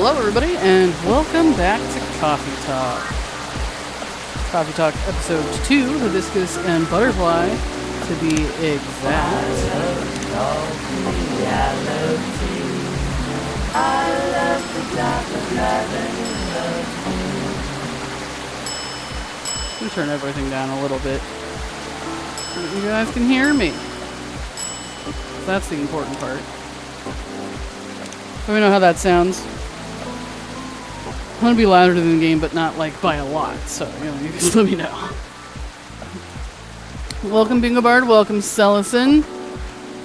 Hello everybody, and welcome back to Coffee Talk. Coffee Talk episode 2, Hibiscus and Butterfly, to be exact. I love coffee, I love tea. I love the dark of life and Let me turn everything down a little bit so that you guys can hear me. That's the important part. So we know how that sounds. I'm gonna be louder than the game, but not like by a lot. So you just let me know. Welcome, Bingo Bard. Welcome, Cellison.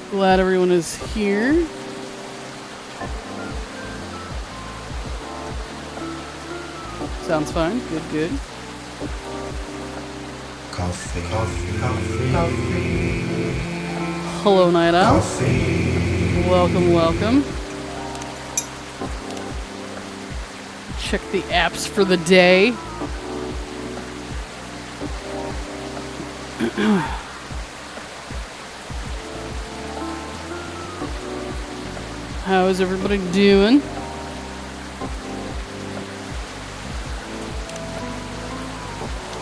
Glad everyone is here. Sounds fine. Good, good. Coffee. Hello, Night Owl. Coffee. Welcome, welcome. Check the apps for the day. How is everybody doing?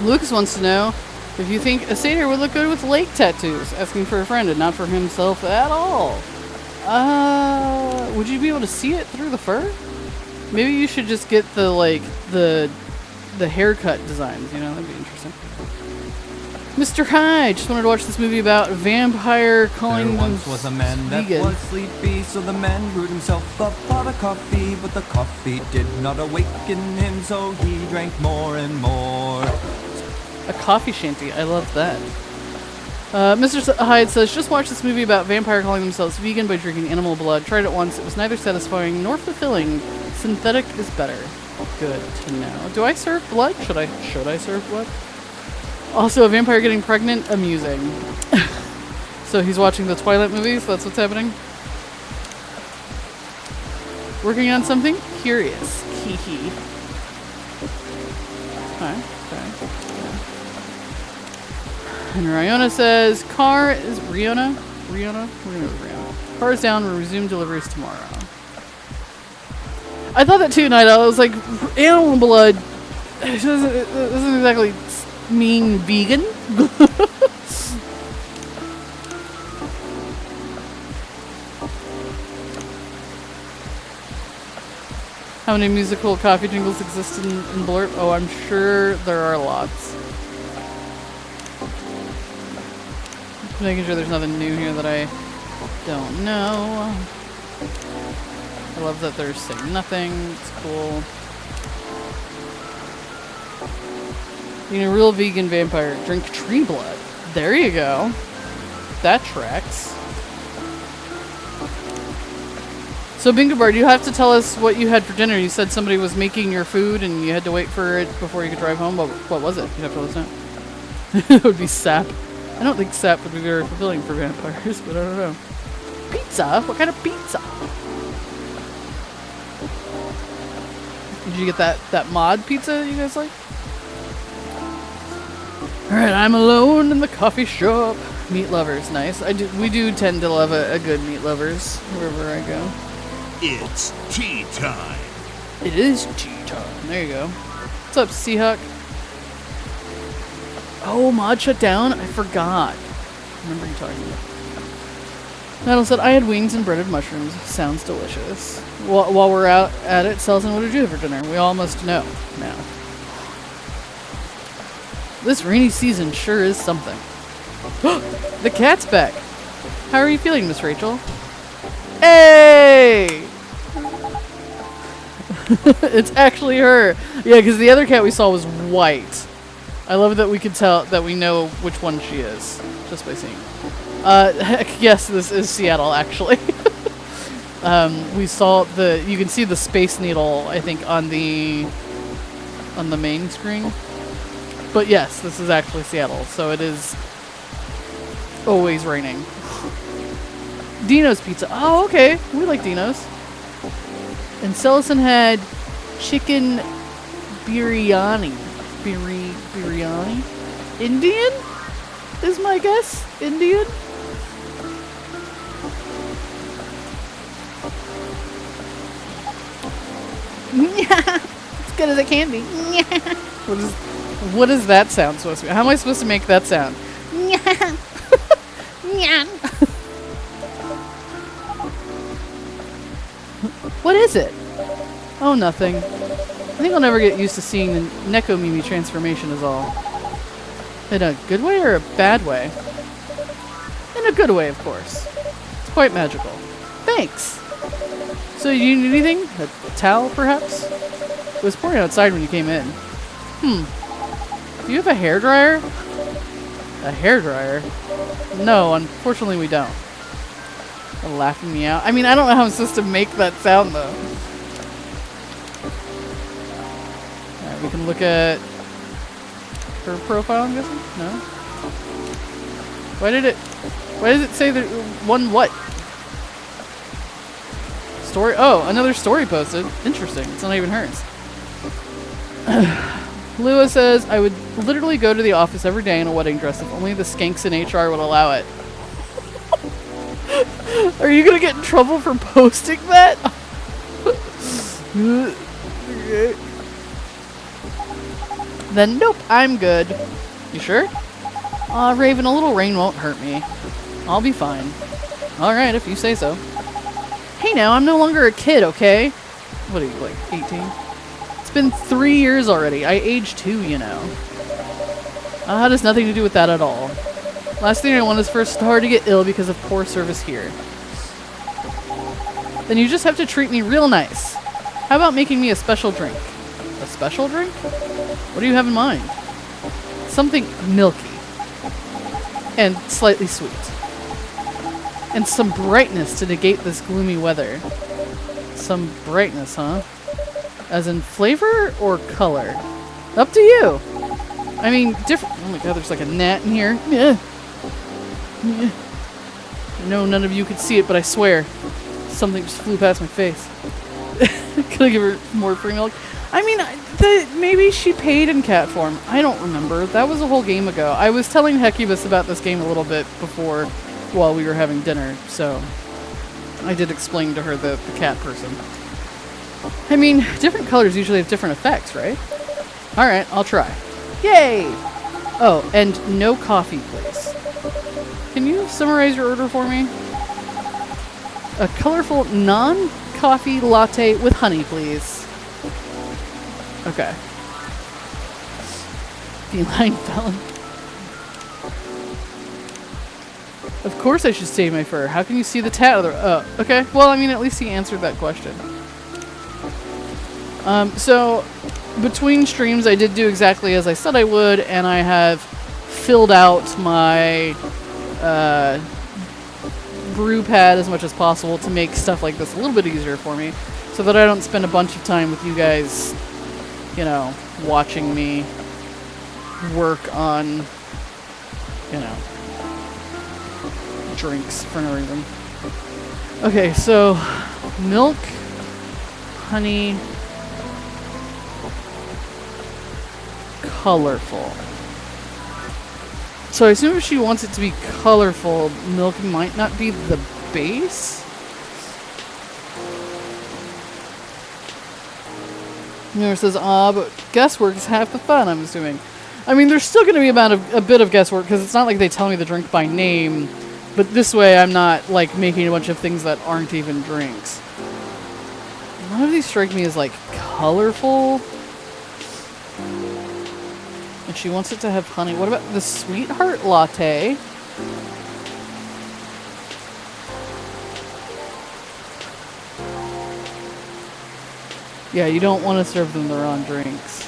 Lucas wants to know if you think a satyr would look good with lake tattoos, asking for a friend and not for himself at all. Would you be able to see it through the fur? Maybe you should just get the like the haircut designs. You know, that'd be interesting. Mr. Hyde, just wanted to watch this movie about a vampire calling There them once was a man that vegan. was sleepy, so the man brewed himself a pot of coffee, but the coffee did not awaken him, so he drank more and more. A coffee shanty. I love that. Mr. Hyde says, just watch this movie about vampire calling themselves vegan by drinking animal blood. Tried it once. It was neither satisfying nor fulfilling. Synthetic is better. Good to know. Do I serve blood? Should I serve blood? Also, a vampire getting pregnant? Amusing. So he's watching the Twilight movies? That's what's happening? Working on something? Curious. Hee hee. Okay. And Riona says, car is Riona? Riona? We're gonna go with Riona. Car is down, we'll resume deliveries tomorrow. I thought that too, Night Owl. I was like, animal blood. It doesn't exactly mean vegan. How many musical coffee jingles exist in Blurp? Oh, I'm sure there are lots. Making sure there's nothing new here that I don't know. I love that they're saying nothing. It's cool. Being a real vegan vampire, drink tree blood. There you go. That tracks. So Bingo Bar, you have to tell us what you had for dinner. You said somebody was making your food and you had to wait for it before you could drive home. What was it? You have to let us know. It would be sap. I don't think sap would be very fulfilling for vampires, but I don't know. Pizza? What kind of pizza? Did you get that mod pizza you guys like? Alright, I'm alone in the coffee shop. Meat lovers, nice. We do tend to love a good meat lovers wherever I go. It's tea time. It is tea time. There you go. What's up, Seahawk? Oh, mod shut down? I forgot. I remember you talking about. Metal said, I had wings and breaded mushrooms. Sounds delicious. While we're out at it, Selson, what did you have for dinner? We all must know now. This rainy season sure is something. The cat's back. How are you feeling, Miss Rachel? Hey! It's actually her. Yeah, because the other cat we saw was white. I love that we can tell that we know which one she is just by seeing it. Heck yes, this is Seattle actually. We saw you can see the Space Needle, I think, on the main screen. But yes, this is actually Seattle, so it is always raining. Dino's Pizza. Oh, okay. We like Dino's. And Selison had chicken biryani. Biryani? Indian? Is my guess? Indian? As good as it can be. What is that sound supposed to be? How am I supposed to make that sound? What is it? Oh, nothing. I think I'll never get used to seeing the Neko Mimi transformation is all. In a good way or a bad way? In a good way, of course. It's quite magical. Thanks! So you need anything? A towel, perhaps? It was pouring outside when you came in. Do you have a hairdryer? A hairdryer? No, unfortunately we don't. They're laughing me out. I mean, I don't know how I'm supposed to make that sound, though. Alright, we can look at her profile, I'm guessing? No? Why does it say that one what? Story? Oh, another story posted. Interesting. It's not even hers. Lua says, I would literally go to the office every day in a wedding dress if only the skanks in HR would allow it. Are you gonna get in trouble for posting that? Then nope, I'm good. You sure? Aw, Raven, a little rain won't hurt me. I'll be fine. Alright, if you say so. Hey now, I'm no longer a kid, okay? What are you, like 18? It's been 3 years already. I aged too, you know. That has nothing to do with that at all. Last thing I want is for a star to get ill because of poor service here. Then you just have to treat me real nice. How about making me a special drink? A special drink? What do you have in mind? Something milky. And slightly sweet. And some brightness to negate this gloomy weather. Some brightness, huh? As in flavor or color? Up to you. I mean, different. Oh my god, there's like a gnat in here. Yeah. Yeah. I know none of you could see it, but I swear something just flew past my face. Could I give her more free milk? I mean, maybe she paid in cat form. I don't remember. That was a whole game ago. I was telling Hibiscus about this game a little bit before while we were having dinner, so I did explain to her the cat person. I mean, different colors usually have different effects, right? Alright, I'll try. Yay! Oh, and no coffee, please. Can you summarize your order for me? A colorful non-coffee latte with honey, please. Okay. Feline felon. Of course I should save my fur. How can you see the tat? Oh, okay. Well, I mean, at least he answered that question. So, between streams, I did do exactly as I said I would, and I have filled out my brew pad as much as possible to make stuff like this a little bit easier for me, so that I don't spend a bunch of time with you guys, you know, watching me work on, you know, drinks for no reason. Okay, so milk, honey, colorful. So I assume if she wants it to be colorful, milk might not be the base? Nurse says, but guesswork is half the fun, I'm assuming. I mean, there's still going to be a bit of guesswork, because it's not like they tell me the drink by name, but this way I'm not, like, making a bunch of things that aren't even drinks. None of these strike me as, like, colorful. And she wants it to have honey. What about the sweetheart latte? Yeah, you don't want to serve them the wrong drinks.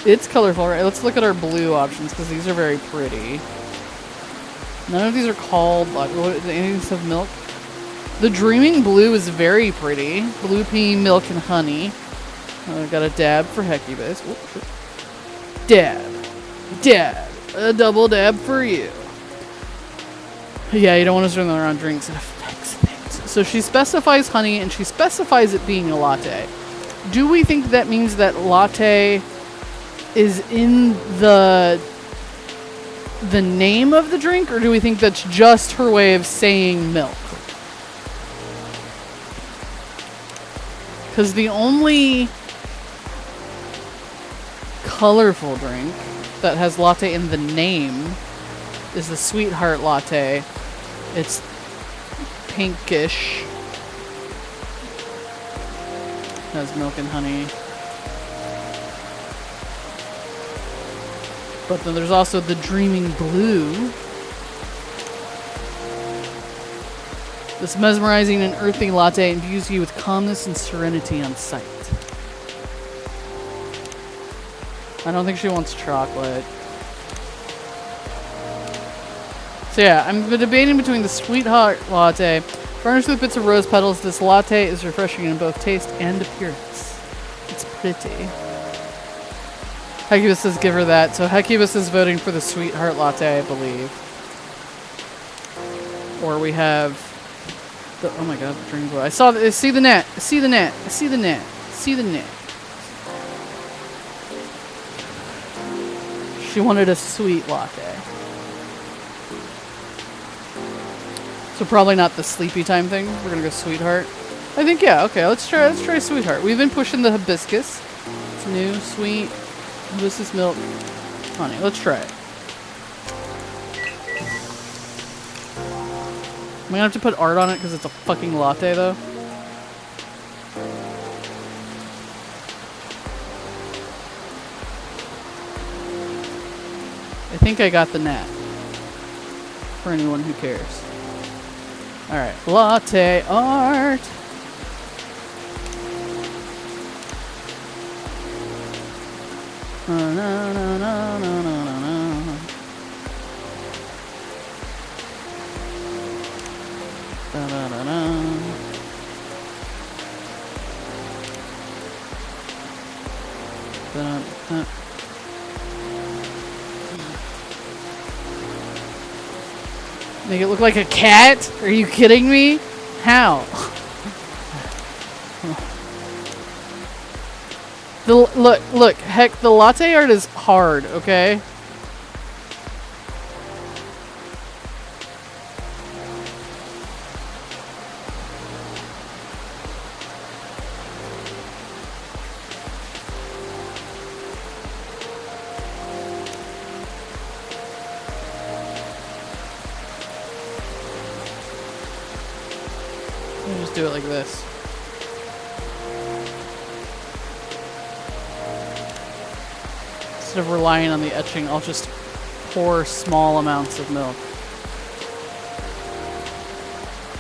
It's colorful, right? Let's look at our blue options, because these are very pretty. None of these are called, like, any of these have milk? The Dreaming Blue is very pretty. Blue pea, milk, and honey. I got a dab for Hibiscus. Dab. Dab. A double dab for you. Yeah, you don't want to serve them around drinks. It affects things. So she specifies honey, and she specifies it being a latte. Do we think that means that latte is in the name of the drink, or do we think that's just her way of saying milk? Because the only colorful drink that has latte in the name is the Sweetheart Latte. It's pinkish. It has milk and honey. But then there's also the Dreaming Blue. This mesmerizing and earthy latte imbues you with calmness and serenity on sight. I don't think she wants chocolate. So yeah, I'm debating between the Sweetheart Latte. Furnished with bits of rose petals, this latte is refreshing in both taste and appearance. It's pretty. Hibiscus says give her that. So Hibiscus is voting for the Sweetheart Latte, I believe. Or we have the, oh my god, the Dream Blue. I see the net. I see the net. I see the net. I see the net. She wanted a sweet latte. So probably not the sleepy time thing. We're gonna go Sweetheart. I think, yeah, okay, let's try Sweetheart. We've been pushing the Hibiscus. It's new, sweet. Hibiscus milk, honey. Let's try it. Am I gonna have to put art on it because it's a fucking latte, though? I think I got the nat. For anyone who cares. Alright, latte art. Na, na, na, na, na, na, na. Da, da, da, da. Da, da. Make it look like a cat? Are you kidding me? How? Look, heck, the latte art is hard, okay? Let me just do it like this. Instead of relying on the etching, I'll just pour small amounts of milk.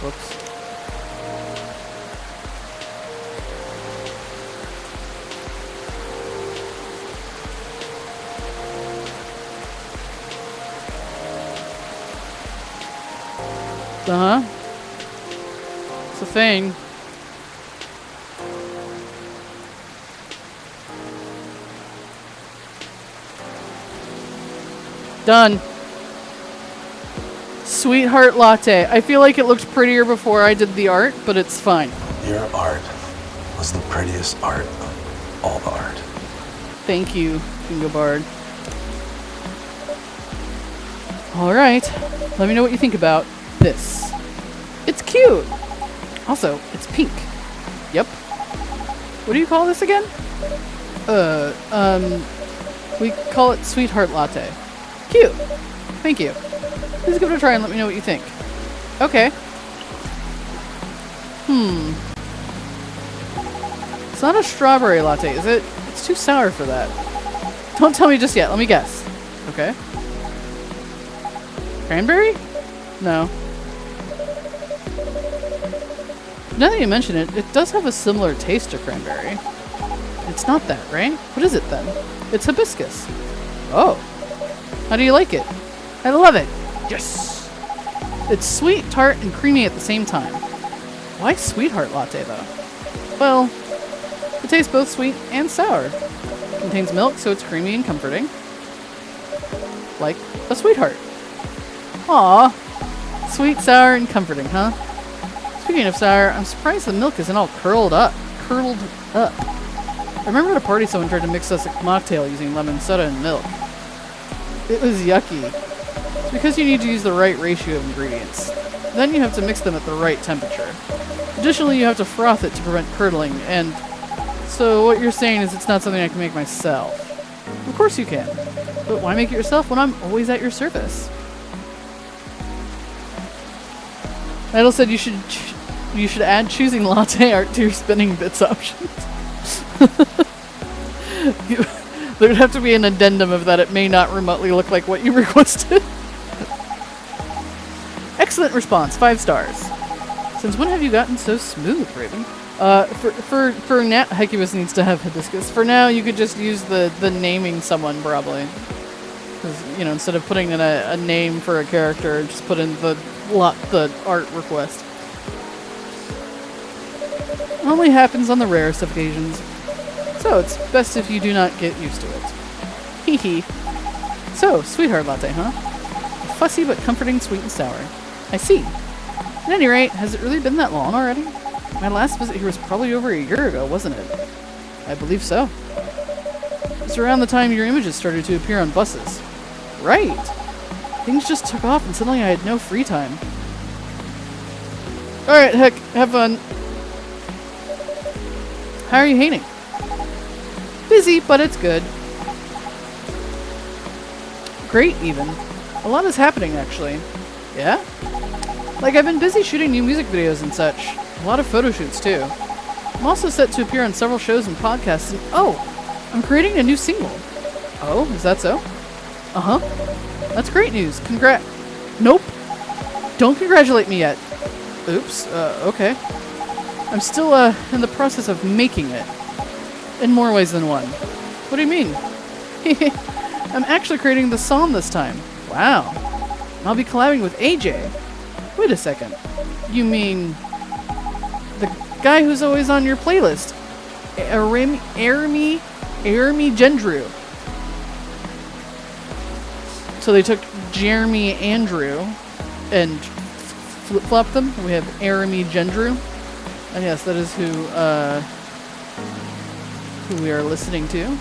Whoops. Uh-huh. It's a thing. Done. Sweetheart latte. I feel like it looked prettier before I did the art, but it's fine. Your art was the prettiest art of all the art. Thank you, Fingobard. Alright, let me know what you think about this. It's cute! Also, it's pink. Yep. What do you call this again? We call it Sweetheart Latte. Cute! Thank you. Please give it a try and let me know what you think. Okay. It's not a strawberry latte, is it? It's too sour for that. Don't tell me just yet. Let me guess. Okay. Cranberry? No. Now that you mention it, it does have a similar taste to cranberry. It's not that, right? What is it then? It's hibiscus. Oh. How do you like it? I love it. Yes! It's sweet, tart, and creamy at the same time. Why sweetheart latte, though? Well, it tastes both sweet and sour. It contains milk, so it's creamy and comforting. Like a sweetheart. Aww. Sweet, sour, and comforting, huh? Speaking of sour, I'm surprised the milk isn't all curled up. I remember at a party someone tried to mix us a mocktail using lemon soda and milk. It was yucky. It's because you need to use the right ratio of ingredients. Then you have to mix them at the right temperature. Additionally, you have to froth it to prevent curdling, and so what you're saying is it's not something I can make myself. Of course you can. But why make it yourself when I'm always at your service? Idle said you should add choosing latte art to your spinning bits options. There'd have to be an addendum of that it may not remotely look like what you requested. Excellent response, 5 stars. Since when have you gotten so smooth, Raven? For now, Hibiscus needs to have hibiscus. For now, you could just use the naming someone, probably. Because, you know, instead of putting in a name for a character, just put in the art request. Only happens on the rarest of occasions. So, it's best if you do not get used to it. Hee hee. So, sweetheart latte, huh? Fussy but comforting, sweet and sour. I see. At any rate, has it really been that long already? My last visit here was probably over a year ago, wasn't it? I believe so. It's around the time your images started to appear on buses. Right! Things just took off and suddenly I had no free time. Alright, heck, have fun. How are you hating? Busy, but it's good. great, even. A lot is happening, actually. Yeah? Like, I've been busy shooting new music videos and such. A lot of photo shoots, too. I'm also set to appear on several shows and podcasts, and oh! I'm creating a new single. Oh, is that so? Uh-huh. That's great news. Nope. Don't congratulate me yet. Oops. Okay. I'm still, in the process of making it. In more ways than one. What do you mean? I'm actually creating the song this time. Wow. I'll be collabing with AJ. Wait a second. You mean... the guy who's always on your playlist? Arami Gendrew. So they took Jeremy Andrew and flip-flopped them. We have Arami Gendrew. And yes, that is who we are listening to.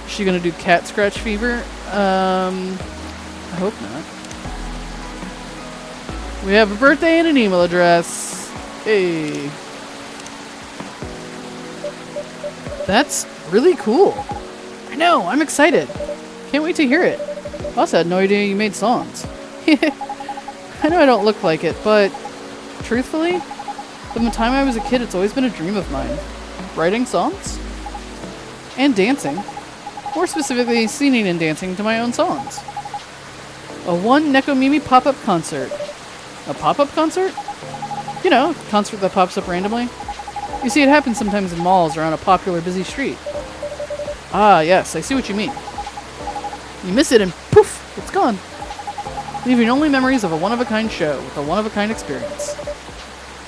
Is she gonna do cat scratch fever? I hope not. We have a birthday and an email address. Hey. That's really cool. I know, I'm excited. Can't wait to hear it. I also had no idea you made songs. I know I don't look like it, but truthfully, from the time I was a kid, it's always been a dream of mine. Writing songs and dancing. More specifically, singing and dancing to my own songs. A one Nekomimi pop-up concert. A pop-up concert? You know, a concert that pops up randomly. You see, it happens sometimes in malls or on a popular busy street. Ah, yes, I see what you mean. You miss it and poof, it's gone. Leaving only memories of a one-of-a-kind show with a one-of-a-kind experience.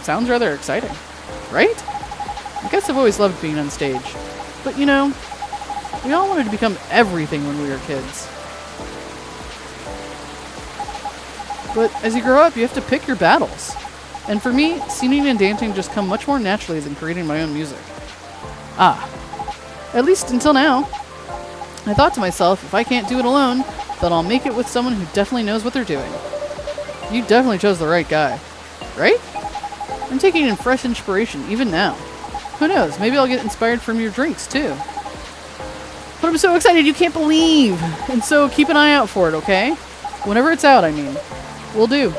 Sounds rather exciting, right? I guess I've always loved being on stage. But you know, we all wanted to become everything when we were kids. But as you grow up, you have to pick your battles. And for me, singing and dancing just come much more naturally than creating my own music. Ah. At least until now. I thought to myself, if I can't do it alone, then I'll make it with someone who definitely knows what they're doing. You definitely chose the right guy. Right? I'm taking in fresh inspiration, even now. Who knows, maybe I'll get inspired from your drinks, too. But I'm so excited you can't believe! And so keep an eye out for it, okay? Whenever it's out, I mean. Will do.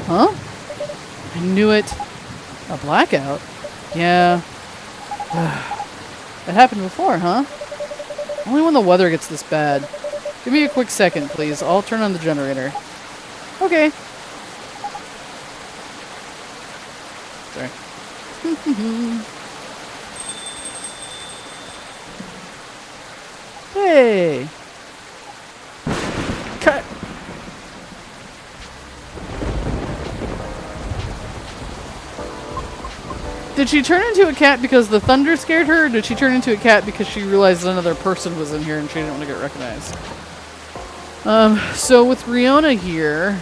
Huh? I knew it. A blackout? Yeah. It happened before, huh? Only when the weather gets this bad. Give me a quick second, please. I'll turn on the generator. Okay. Sorry. Hey! Cut! Did she turn into a cat because the thunder scared her, or did she turn into a cat because she realized another person was in here and she didn't want to get recognized? So with Riona here,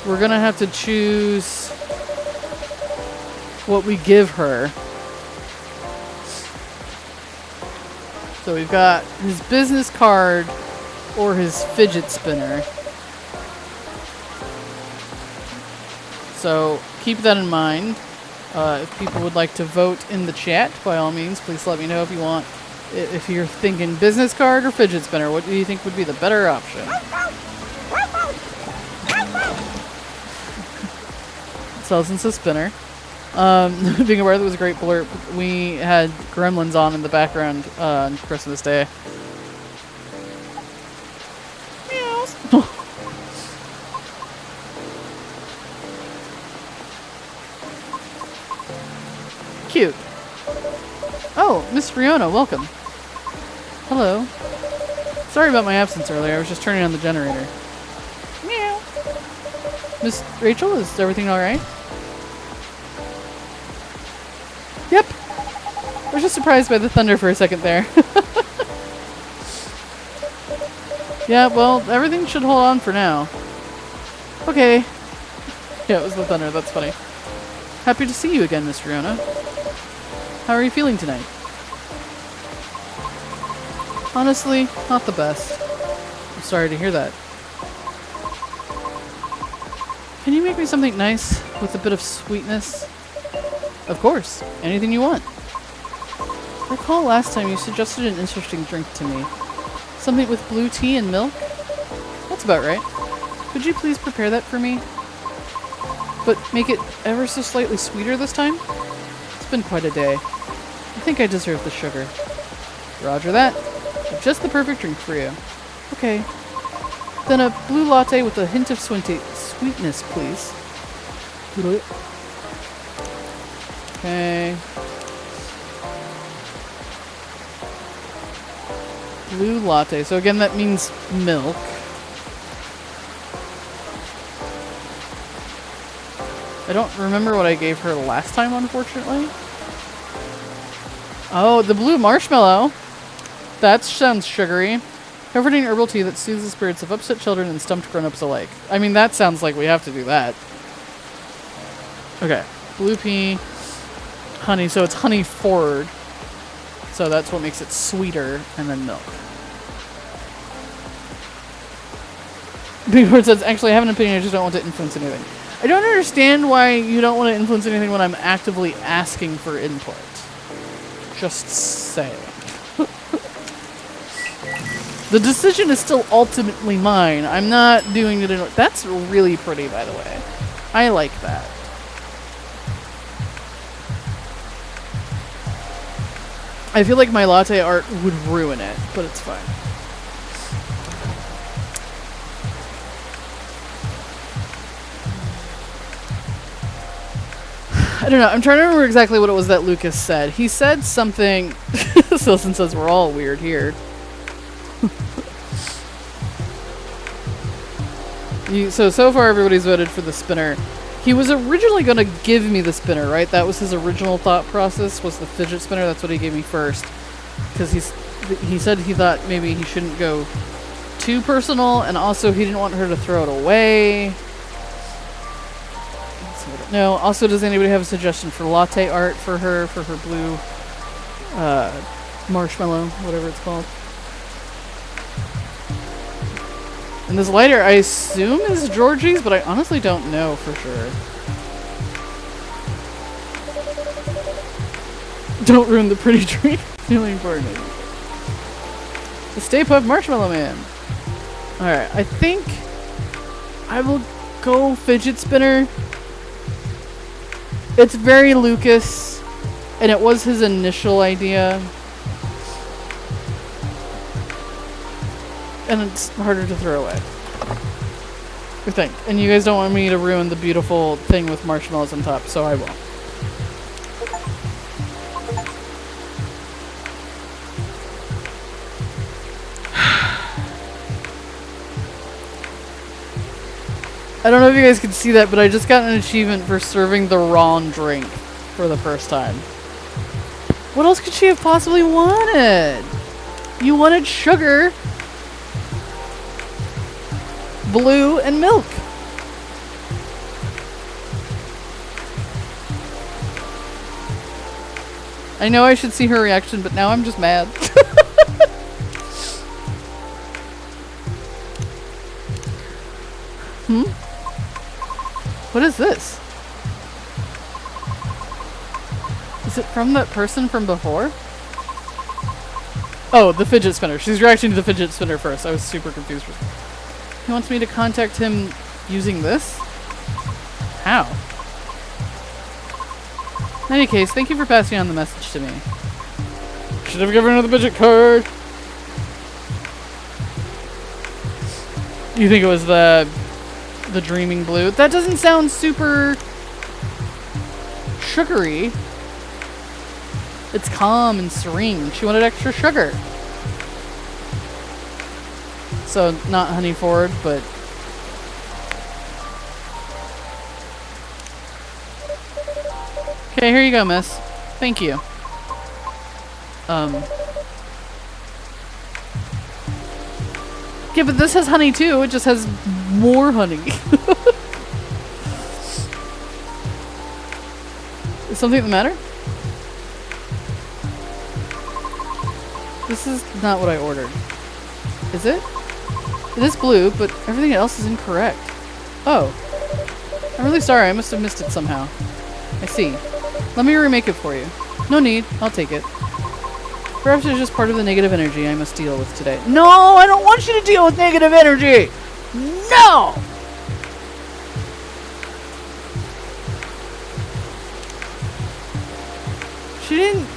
we're gonna have to choose what we give her. So we've got his business card or his fidget spinner. So keep that in mind. If people would like to vote in the chat, by all means, please let me know if you want. If you're thinking business card or fidget spinner, what do you think would be the better option? Sells a spinner. Being aware that was a great blurb. We had Gremlins on in the background on Christmas Day. Meows. Cute. Oh, Miss Riona, welcome. Hello. Sorry about my absence earlier. I was just turning on the generator. Meow. Miss Rachel, is everything alright? Yep. I was just surprised by the thunder for a second there. Yeah, well, everything should hold on for now. Okay. Yeah, it was the thunder. That's funny. Happy to see you again, Miss Riona. How are you feeling tonight? Honestly, not the best. I'm sorry to hear that. Can you make me something nice with a bit of sweetness? Of course. Anything you want. I recall last time you suggested an interesting drink to me. Something with blue tea and milk? That's about right. Could you please prepare that for me? But make it ever so slightly sweeter this time? It's been quite a day. I think I deserve the sugar. Roger that. Just the perfect drink for you. Okay. Then a blue latte with a hint of sweetness, please. Okay. Blue latte. So again, that means milk. I don't remember what I gave her last time, unfortunately. Oh, the blue marshmallow. That sounds sugary. Covered in herbal tea that soothes the spirits of upset children and stumped grown-ups alike. I mean, that sounds like we have to do that. Okay. Blue pea. Honey. So it's honey forward. So that's what makes it sweeter. And then milk. Bigboard says, actually, I have an opinion. I just don't want to influence anything. I don't understand why you don't want to influence anything when I'm actively asking for input. Just saying. The decision is still ultimately mine. I'm not doing it in... That's really pretty, by the way. I like that. I feel like my latte art would ruin it, but it's fine. I don't know. I'm trying to remember exactly what it was that Lucas said. He said something... Silson says we're all weird here. So far everybody's voted for the spinner. He was originally going to give me the spinner, right? That was his original thought process, was the fidget spinner. That's what he gave me first. Because he said he thought maybe he shouldn't go too personal, and also he didn't want her to throw it away. No, also does anybody have a suggestion for latte art for her blue marshmallow, whatever it's called? And this lighter, I assume, is Georgie's, but I honestly don't know for sure. Don't ruin the pretty drink. Feeling important. The Stay Puft Marshmallow Man. Alright, I think I will go fidget spinner. It's very Lucas, and it was his initial idea. And it's harder to throw away. I think. And you guys don't want me to ruin the beautiful thing with marshmallows on top, so I will. I don't know if you guys can see that, but I just got an achievement for serving the wrong drink for the first time. What else could she have possibly wanted? You wanted sugar, blue, and milk. I know I should see her reaction, but now I'm just mad. What is this? Is it from that person from before? Oh, the fidget spinner. She's reacting to the fidget spinner first. I was super confused. He wants me to contact him using this? How? In any case, thank you for passing on the message to me. Should have given her the fidget card. You think it was the dreaming blue? That doesn't sound super sugary. It's calm and serene. She wanted extra sugar. So not honey forward, but okay, here you go, miss. Thank you. Yeah, but this has honey too. It just has more honey. Is something the matter? This is not what I ordered. Is it? It is blue, but everything else is incorrect. Oh. I'm really sorry. I must have missed it somehow. I see. Let me remake it for you. No need. I'll take it. Perhaps it's just part of the negative energy I must deal with today. No! I don't want you to deal with negative energy! No! She didn't...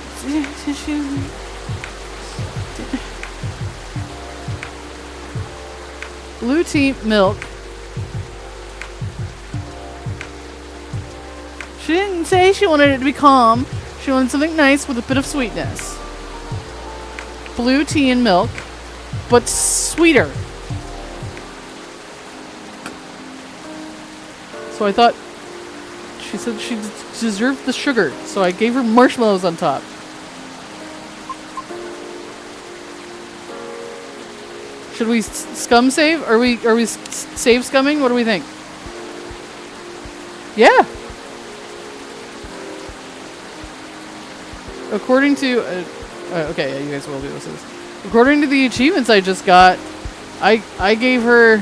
Blue tea, milk. She didn't say she wanted it to be calm. She wanted something nice with a bit of sweetness. Blue tea and milk, but sweeter. So I thought she said she deserved the sugar, so I gave her marshmallows on top. Should we scum save? Are we save scumming? What do we think? Yeah. According to okay, yeah, you guys will do this. According to the achievements I just got, I gave her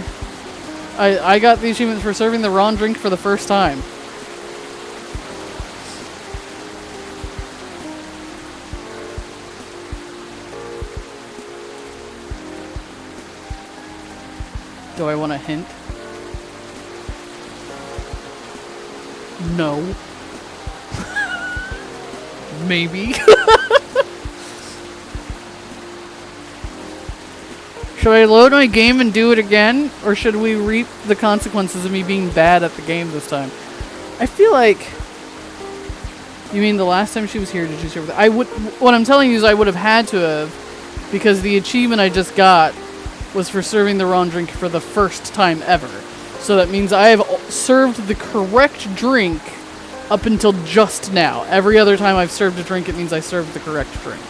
I got the achievements for serving the wrong drink for the first time. Do I want a hint? No. Maybe. Should I load my game and do it again? Or should we reap the consequences of me being bad at the game this time? I feel like... You mean the last time she was here, did you serve what I'm telling you is I would have had to have, because the achievement I just got was for serving the wrong drink for the first time ever. So that means I have served the correct drink up until just now. Every other time I've served a drink, it means I served the correct drink.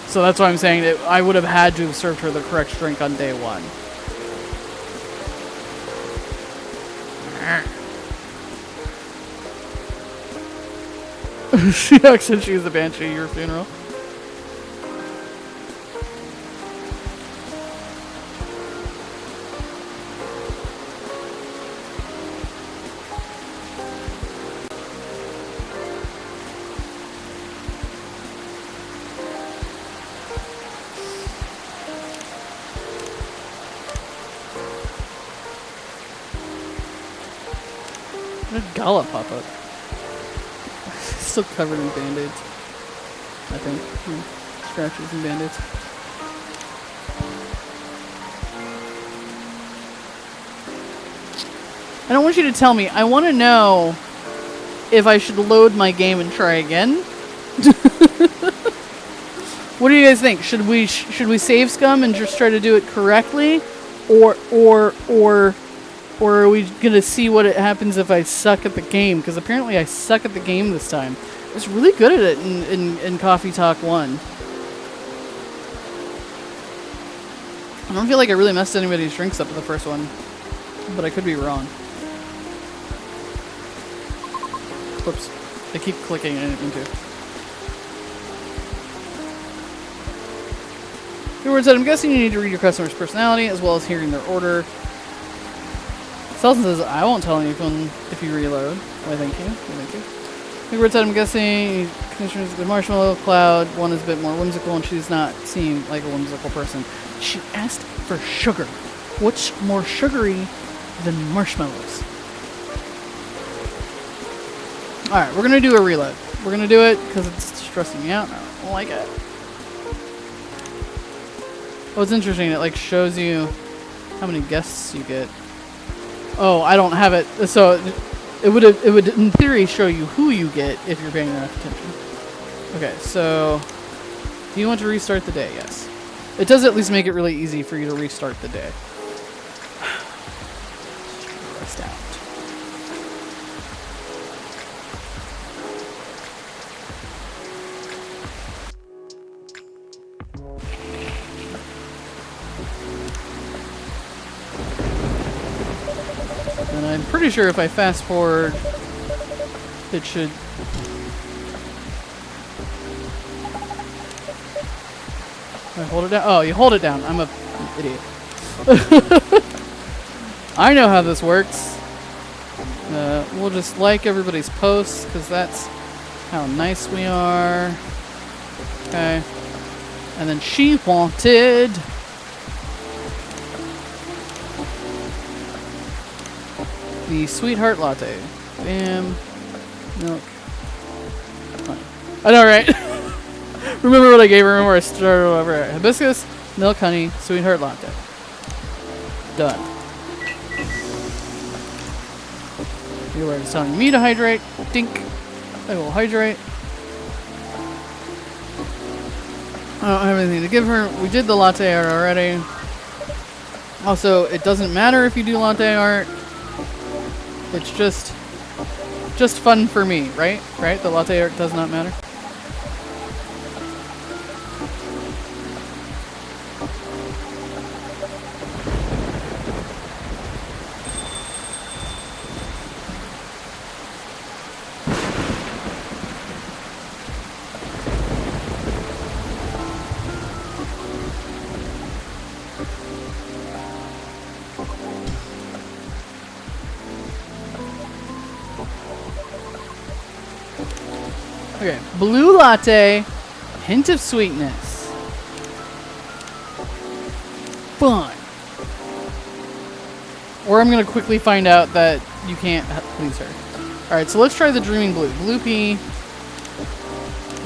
So that's why I'm saying that I would have had to have served her the correct drink on day one. She actually she's the banshee at your funeral. Where did Gala pop up? Still covered in band-aids. I think. Scratches and band-aids. I don't want you to tell me. I want to know if I should load my game and try again. What do you guys think? Should we save scum and just try to do it correctly, or are we gonna see what happens if I suck at the game? Because apparently I suck at the game this time. I was really good at it in Coffee Talk 1. I don't feel like I really messed anybody's drinks up in the first one, but I could be wrong. Whoops. I keep clicking and I didn't mean to. Your word said, I'm guessing you need to read your customer's personality as well as hearing their order. Selson says, I won't tell anyone if you reload. Why, thank you. Thank you. Your word said, I'm guessing Commissioner's the Marshmallow Cloud. One is a bit more whimsical and she does not seem like a whimsical person. She asked for sugar. What's more sugary than marshmallows? Alright, we're going to do a reload. We're going to do it because it's stressing me out. I don't like it. Oh, it's interesting. It like shows you how many guests you get. Oh, I don't have it. So it would in theory show you who you get if you're paying enough attention. Okay, so do you want to restart the day? Yes. It does at least make it really easy for you to restart the day. Rest out. And I'm pretty sure if I fast forward, it should... I hold it down? Oh, you hold it down. I'm a idiot. I know how this works. We'll just like everybody's posts because that's how nice we are. Okay. And then she wanted the sweetheart latte. Bam. Milk. Honey. I know, right? Remember what I gave her? Remember I started over. Hibiscus, milk, honey, sweetheart latte. Done. You were telling me to hydrate. Dink. I will hydrate. I don't have anything to give her. We did the latte art already. Also, it doesn't matter if you do latte art. It's just fun for me, right? Right? The latte art does not matter. Okay, blue latte, hint of sweetness. Fun. Or I'm gonna quickly find out that you can't please her. Alright, so let's try the dreaming blue. Blue pea,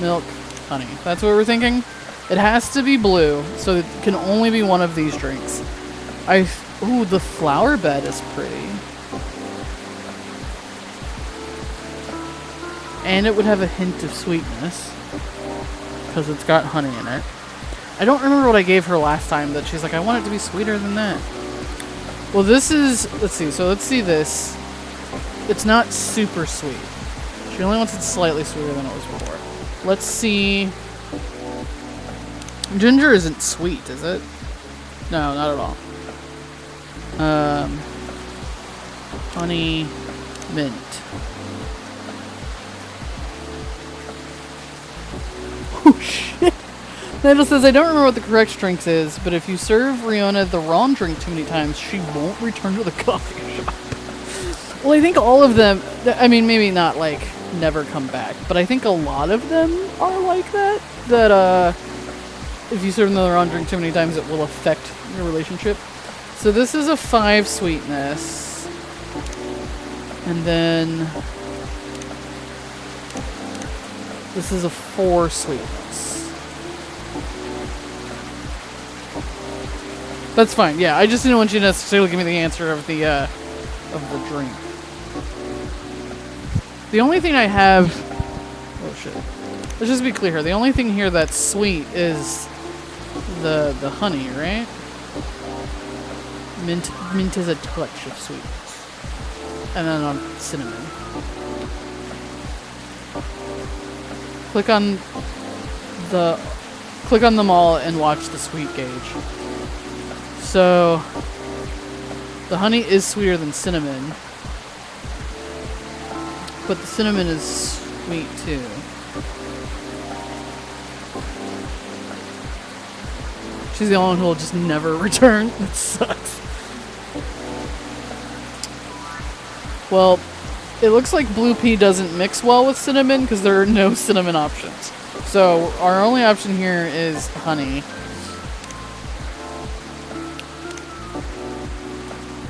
milk, honey. That's what we're thinking? It has to be blue, so it can only be one of these drinks. Ooh, the flower bed is pretty. And it would have a hint of sweetness because it's got honey in it. I don't remember what I gave her last time that she's like, I want it to be sweeter than that. Well, this is, let's see. So let's see this. It's not super sweet. She only wants it slightly sweeter than it was before. Let's see. Ginger isn't sweet, is it? No, not at all. Honey, mint. Oh shit! Nigel says, I don't remember what the correct drink is, but if you serve Riona the wrong drink too many times, she won't return to the coffee shop. Well, I think all of them, I mean, maybe not like never come back, but I think a lot of them are like that. That, if you serve them the wrong drink too many times, it will affect your relationship. So this is a 5 sweetness. And then this is a 4 sweetness. That's fine. Yeah, I just didn't want you to necessarily give me the answer of the drink. The only thing I have, oh shit. Let's just be clear here. The only thing here that's sweet is the honey, right? Mint is a touch of sweetness. And then on cinnamon. Click on them all and watch the sweet gauge. So the honey is sweeter than cinnamon, but the cinnamon is sweet too. She's the only one who will just never return. That sucks. Well, it looks like blue pea doesn't mix well with cinnamon because there are no cinnamon options. So our only option here is honey.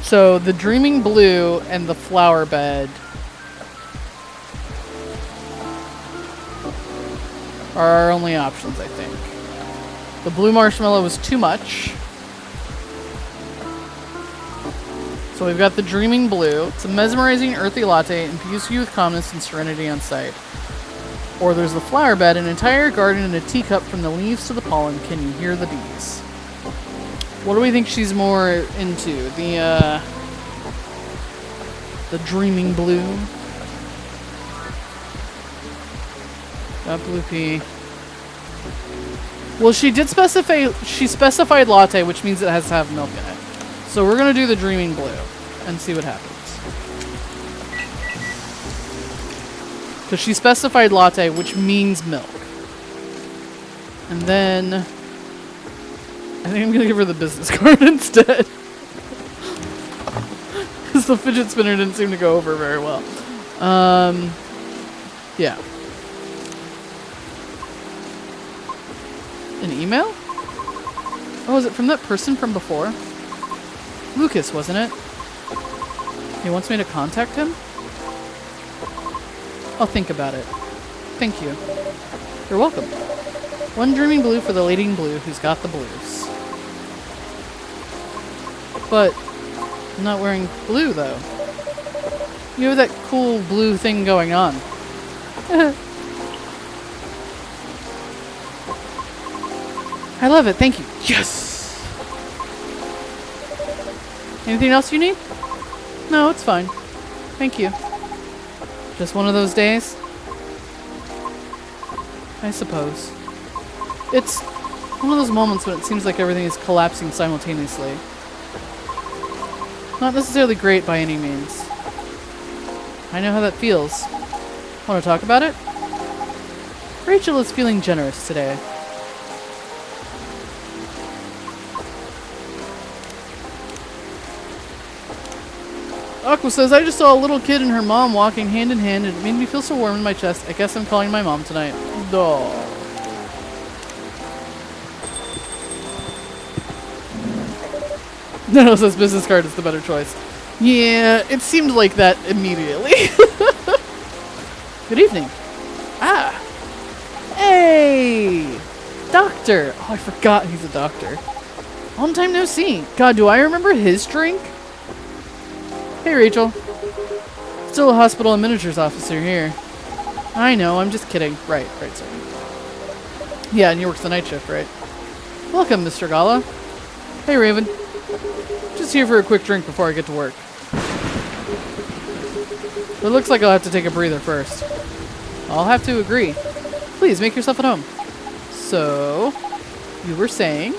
So the dreaming blue and the flower bed are our only options, I think. The blue marshmallow was too much. So we've got the dreaming blue. It's a mesmerizing earthy latte infused you with calmness and serenity on sight. Or there's the flower bed, an entire garden in a teacup from the leaves to the pollen. Can you hear the bees? What do we think she's more into? The dreaming blue. Got blue pea. Well, she specified latte, which means it has to have milk in it. So we're gonna do the dreaming blue and see what happens. Because she specified latte, which means milk. And then I think I'm gonna give her the business card instead. Because the fidget spinner didn't seem to go over very well. Yeah. An email? Oh, is it from that person from before? Lucas, wasn't it? He wants me to contact him? I'll think about it. Thank you. You're welcome. One dreaming blue for the lady in blue who's got the blues. But I'm not wearing blue, though. You have that cool blue thing going on. I love it. Thank you. Yes! Anything else you need? No, it's fine. Thank you. Just one of those days? I suppose. It's one of those moments when it seems like everything is collapsing simultaneously. Not necessarily great by any means. I know how that feels. Want to talk about it? Rachel is feeling generous today. Aqua says, I just saw a little kid and her mom walking hand in hand and it made me feel so warm in my chest. I guess I'm calling my mom tonight. Duh. No, says business card is the better choice. Yeah, it seemed like that immediately. Good evening. Ah. Hey! Doctor! Oh, I forgot he's a doctor. Long time no see. God, do I remember his drink? Hey, Rachel. Still a hospital and miniatures officer here. I know, I'm just kidding. Right, sorry. Yeah, and you work the night shift, right? Welcome, Mr. Gala. Hey, Raven. Just here for a quick drink before I get to work. It looks like I'll have to take a breather first. I'll have to agree. Please, make yourself at home. So, you were saying?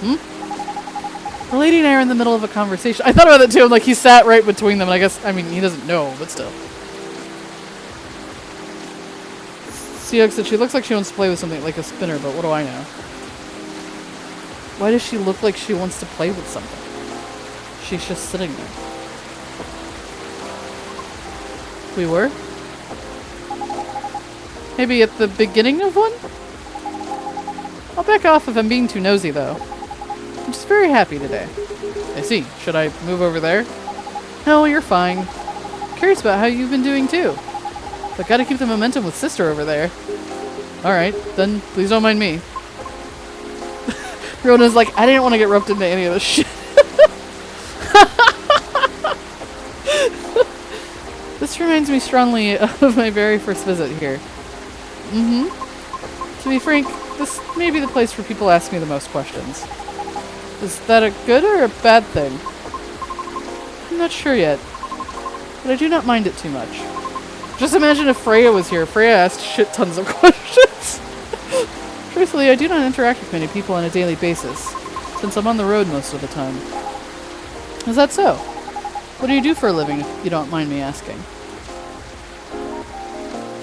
The lady and I are in the middle of a conversation. I thought about that too. I'm like, he sat right between them, and I guess, I mean, he doesn't know, but still. Seog said she looks like she wants to play with something, like a spinner, but what do I know? Why does she look like she wants to play with something? She's just sitting there. We were? Maybe at the beginning of one? I'll back off if I'm being too nosy, though. I'm just very happy today. I see. Should I move over there? No, you're fine. Curious about how you've been doing, too. But gotta keep the momentum with sister over there. Alright, then please don't mind me. Rona's like, I didn't want to get roped into any of this shit. This reminds me strongly of my very first visit here. To be frank, this may be the place where people ask me the most questions. Is that a good or a bad thing? I'm not sure yet, but I do not mind it too much. Just imagine if Freya was here. Freya asked shit tons of questions. Truthfully, I do not interact with many people on a daily basis, since I'm on the road most of the time. Is that so? What do you do for a living, if you don't mind me asking?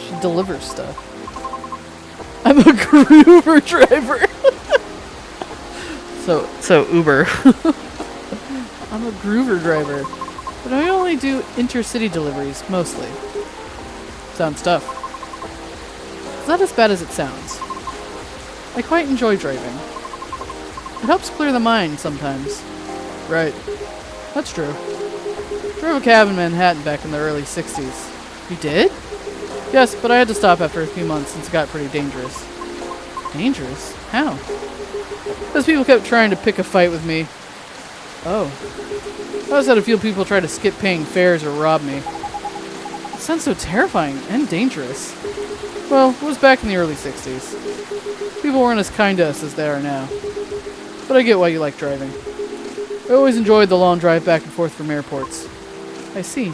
She delivers stuff. I'm a Groover driver. So Uber. I'm a Groover driver, but I only do intercity deliveries, mostly. Sounds tough. It's not as bad as it sounds. I quite enjoy driving. It helps clear the mind sometimes. Right. That's true. Drove a cab in Manhattan back in the early 60s. You did? Yes, but I had to stop after a few months since it got pretty dangerous. Dangerous? How? Those people kept trying to pick a fight with me. Oh. I also had a few people try to skip paying fares or rob me. It sounds so terrifying and dangerous. Well, it was back in the early 60s. People weren't as kind to us as they are now. But I get why you like driving. I always enjoyed the long drive back and forth from airports. I see.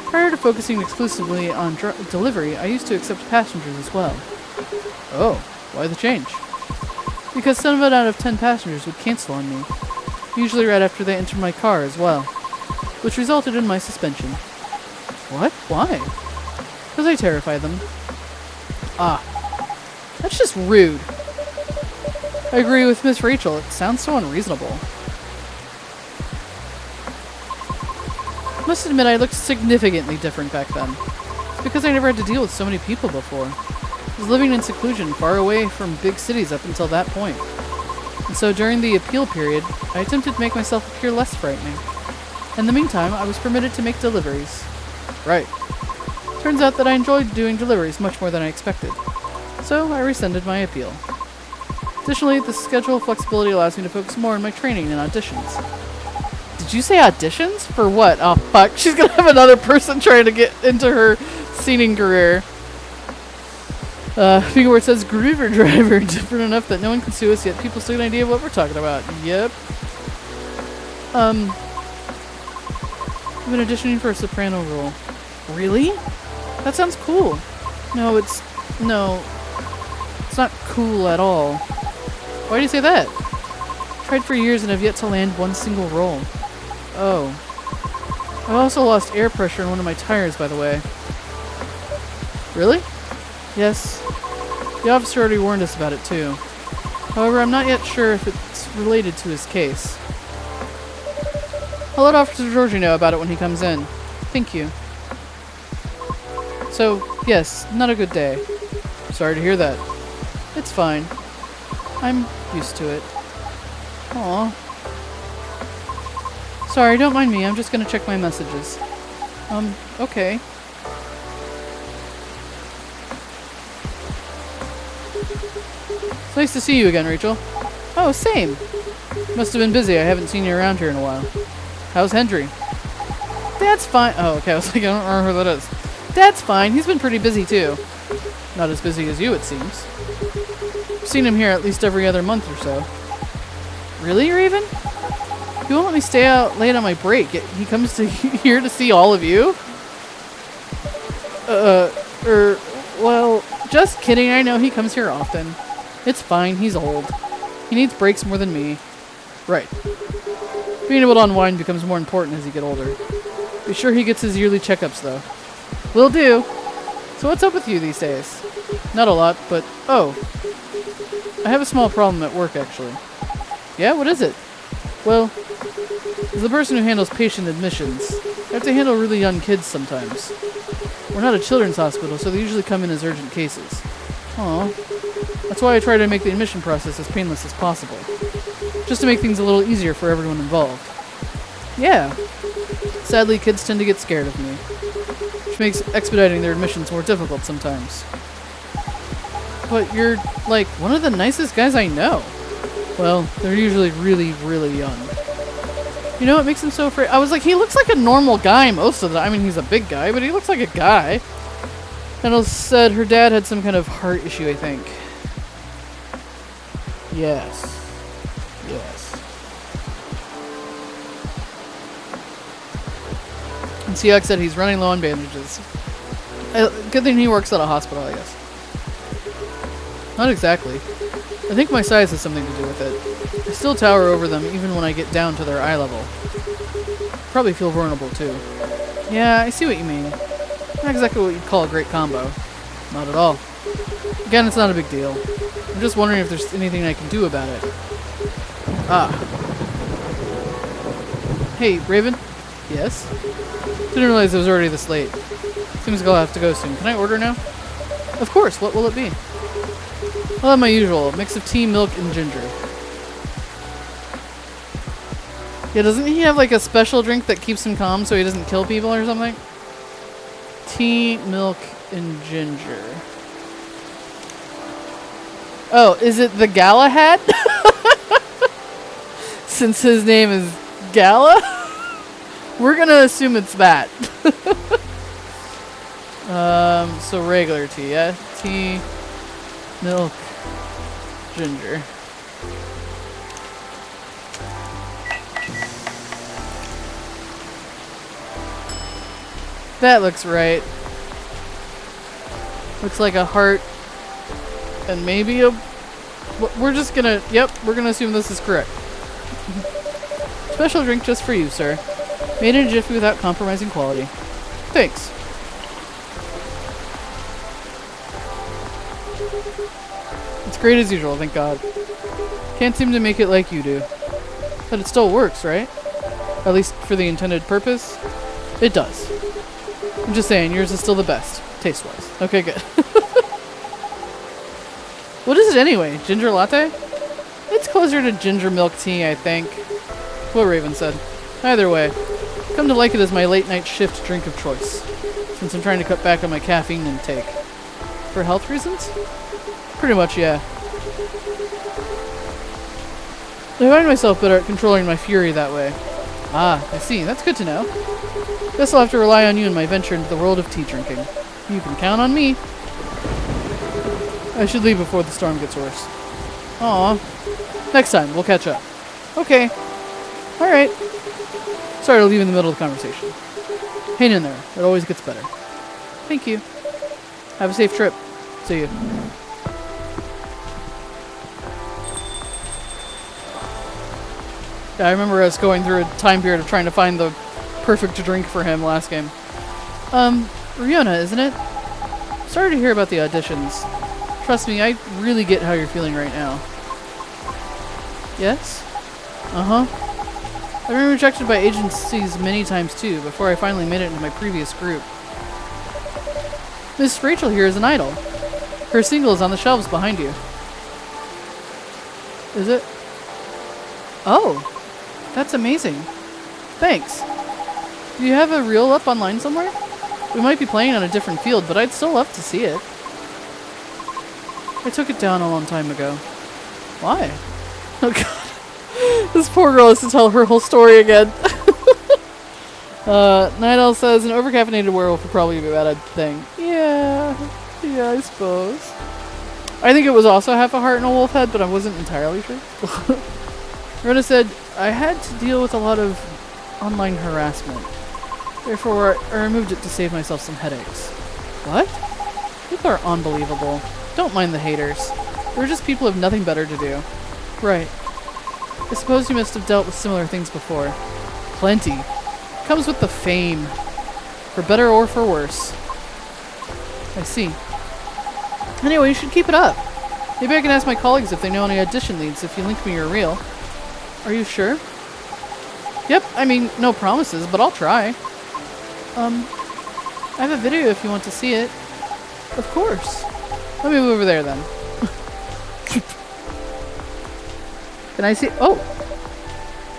Prior to focusing exclusively on delivery, I used to accept passengers as well. Oh, why the change? Because 7 out of 10 passengers would cancel on me, usually right after they entered my car as well, which resulted in my suspension. What? Why? Because I terrify them. Ah, that's just rude. I agree with Miss Rachel. It sounds so unreasonable. I must admit I looked significantly different back then. It's because I never had to deal with so many people before. I was living in seclusion, far away from big cities up until that point. And so during the appeal period, I attempted to make myself appear less frightening. In the meantime, I was permitted to make deliveries. Right. Turns out that I enjoyed doing deliveries much more than I expected. So I rescinded my appeal. Additionally, the schedule flexibility allows me to focus more on my training and auditions. Did you say auditions? For what? Oh fuck, she's gonna have another person trying to get into her singing career. Figure where it says groover driver, different enough that no one can sue us, yet people still get an idea of what we're talking about. Yep. I've been auditioning for a soprano role. Really? That sounds cool. No, it's not cool at all. Why do you say that? Tried for years and have yet to land one single role. Oh. I also lost air pressure in one of my tires, by the way. Really? Yes. The officer already warned us about it, too. However, I'm not yet sure if it's related to his case. I'll let Officer Georgie know about it when he comes in. Thank you. So, yes, not a good day. Sorry to hear that. It's fine. I'm used to it. Aw. Sorry, don't mind me. I'm just gonna check my messages. Okay. It's nice to see you again, Rachel. Oh, same. Must have been busy. I haven't seen you around here in a while. How's Hendry? Dad's fine. Oh, okay. I was like, I don't remember who that is. Dad's fine. He's been pretty busy, too. Not as busy as you, it seems. I've seen him here at least every other month or so. Really, Raven? He won't let me stay out late on my break. He comes to here to see all of you? Well, just kidding. I know he comes here often. It's fine. He's old. He needs breaks more than me. Right. Being able to unwind becomes more important as you get older. Be sure he gets his yearly checkups, though. Will do. So what's up with you these days? Not a lot, but... Oh. I have a small problem at work, actually. Yeah? What is it? Well, as the person who handles patient admissions, I have to handle really young kids sometimes. We're not a children's hospital, so they usually come in as urgent cases. Aw. That's why I try to make the admission process as painless as possible. Just to make things a little easier for everyone involved. Yeah. Sadly, kids tend to get scared of me, which makes expediting their admissions more difficult sometimes. But you're, like, one of the nicest guys I know. Well, they're usually really, really young. You know what makes him so afraid? I was like, he looks like a normal guy most of the time. I mean, he's a big guy, but he looks like a guy. Kendall said her dad had some kind of heart issue, I think. Yes. Yes. And Seahawk said he's running low on bandages. Good thing he works at a hospital, I guess. Not exactly. I think my size has something to do with it. I still tower over them even when I get down to their eye level. Probably feel vulnerable too. Yeah, I see what you mean. Not exactly what you'd call a great combo. Not at all. Again, it's not a big deal. I'm just wondering if there's anything I can do about it. Ah. Hey, Raven? Yes? Didn't realize it was already this late. Seems like I'll have to go soon. Can I order now? Of course. What will it be? I'll have my usual. Mix of tea, milk, and ginger. Yeah, doesn't he have like a special drink that keeps him calm so he doesn't kill people or something? Tea, milk, and ginger. Oh, is it the Galahad? Since his name is Gala? We're gonna assume it's that. So regular tea, yeah? Tea, milk, ginger. That looks right. Looks like a heart and maybe a... We're just gonna... Yep, we're gonna assume this is correct. Special drink just for you, sir. Made in a jiffy without compromising quality. Thanks. It's great as usual, thank God. Can't seem to make it like you do. But it still works, right? At least for the intended purpose? It does. I'm just saying, yours is still the best, taste-wise. Okay, good. What is it anyway? Ginger latte? It's closer to ginger milk tea, I think. What Raven said. Either way, come to like it as my late-night shift drink of choice, since I'm trying to cut back on my caffeine intake. For health reasons? Pretty much, yeah. I find myself better at controlling my fury that way. Ah, I see. That's good to know. Guess I'll have to rely on you in my venture into the world of tea drinking. You can count on me. I should leave before the storm gets worse. Aw. Next time, we'll catch up. Okay. Alright. Sorry to leave in the middle of the conversation. Hang in there. It always gets better. Thank you. Have a safe trip. See you. Yeah, I remember us going through a time period of trying to find the perfect drink for him last game. Riona, isn't it? Sorry to hear about the auditions. Trust me, I really get how you're feeling right now. Yes? Uh-huh. I've been rejected by agencies many times too, before I finally made it into my previous group. Miss Rachel here is an idol. Her single is on the shelves behind you. Is it? Oh! That's amazing. Thanks. Do you have a reel up online somewhere? We might be playing on a different field, but I'd still love to see it. I took it down a long time ago. Why? Oh god. This poor girl has to tell her whole story again. Night Owl says an overcaffeinated werewolf would probably be a bad thing. Yeah, I suppose. I think it was also half a heart and a wolf head, but I wasn't entirely sure. Rona said, I had to deal with a lot of online harassment. Therefore, I removed it to save myself some headaches. What? People are unbelievable. Don't mind the haters. They're just people who have nothing better to do. Right. I suppose you must have dealt with similar things before. Plenty. Comes with the fame. For better or for worse. I see. Anyway, you should keep it up. Maybe I can ask my colleagues if they know any audition leads if you link me your reel. Are you sure? Yep, I mean, no promises, but I'll try. I have a video if you want to see it. Of course. Let me move over there then. Can I see? Oh!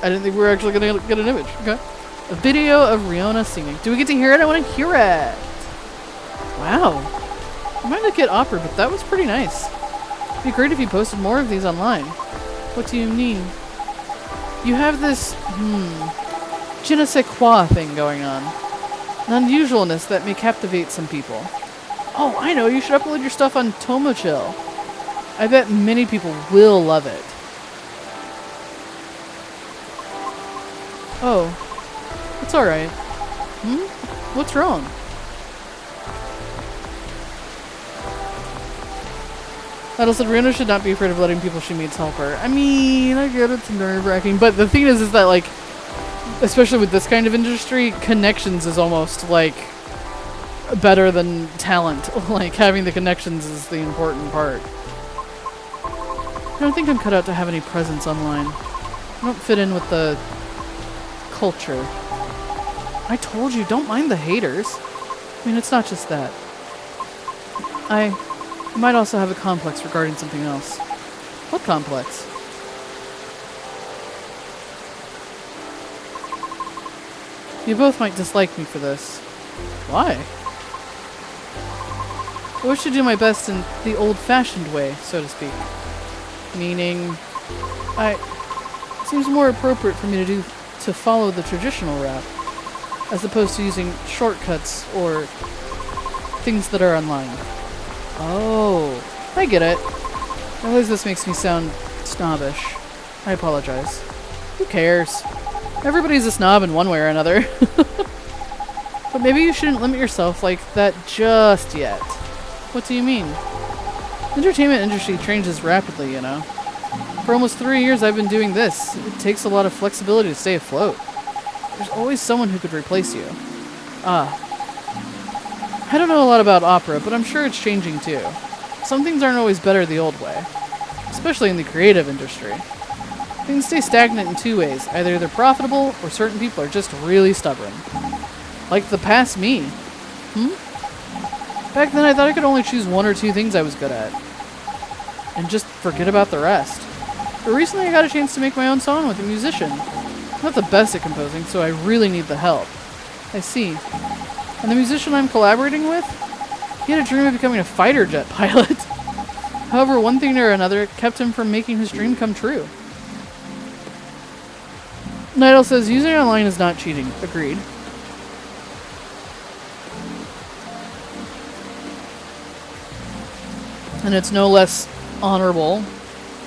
I didn't think we were actually going to get an image. Okay. A video of Riona singing. Do we get to hear it? I want to hear it. Wow. I might not get opera, but that was pretty nice. It'd be great if you posted more of these online. What do you mean? You have this, je ne sais quoi thing going on. An unusualness that may captivate some people. Oh, I know, you should upload your stuff on Tomochill. I bet many people will love it. Oh, it's alright. What's wrong? Idle said Rihanna should not be afraid of letting people she meets help her. I mean, I get it's nerve-wracking, but the thing is that, like, especially with this kind of industry, connections is almost, like, better than talent. Like, having the connections is the important part. I don't think I'm cut out to have any presence online. I don't fit in with the culture. I told you, don't mind the haters. I mean, it's not just that. I might also have a complex regarding something else. What complex? You both might dislike me for this. Why? I wish to do my best in the old-fashioned way, so to speak. Meaning, it seems more appropriate for me to follow the traditional route, as opposed to using shortcuts or things that are online. Oh, I get it. I realize this makes me sound snobbish. I apologize. Who cares? Everybody's a snob in one way or another. But maybe you shouldn't limit yourself like that just yet. What do you mean? The entertainment industry changes rapidly, you know. For almost 3 years I've been doing this. It takes a lot of flexibility to stay afloat. There's always someone who could replace you. I don't know a lot about opera, but I'm sure it's changing too. Some things aren't always better the old way. especially in the creative industry. Things stay stagnant in two ways. Either they're profitable, or certain people are just really stubborn. Like the past me. Back then I thought I could only choose one or two things I was good at. And just forget about the rest. But recently I got a chance to make my own song with a musician. I'm not the best at composing, so I really need the help. I see. And the musician I'm collaborating with? He had a dream of becoming a fighter jet pilot. However, one thing or another kept him from making his dream come true. Nidal says, using online is not cheating. Agreed. And it's no less honorable.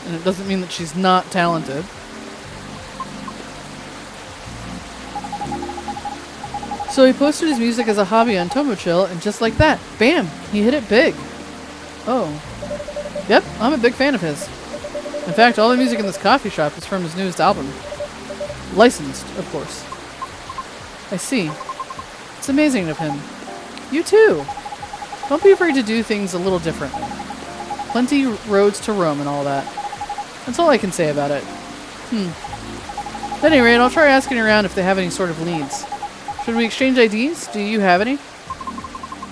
And it doesn't mean that she's not talented. So he posted his music as a hobby on Tomochill, and just like that, bam, he hit it big. Oh. Yep, I'm a big fan of his. In fact, all the music in this coffee shop is from his newest album. Licensed, of course. I see. It's amazing of him. You too. Don't be afraid to do things a little differently. Plenty roads to Rome and all that. That's all I can say about it. At any rate, I'll try asking around if they have any sort of leads. Should we exchange IDs? Do you have any?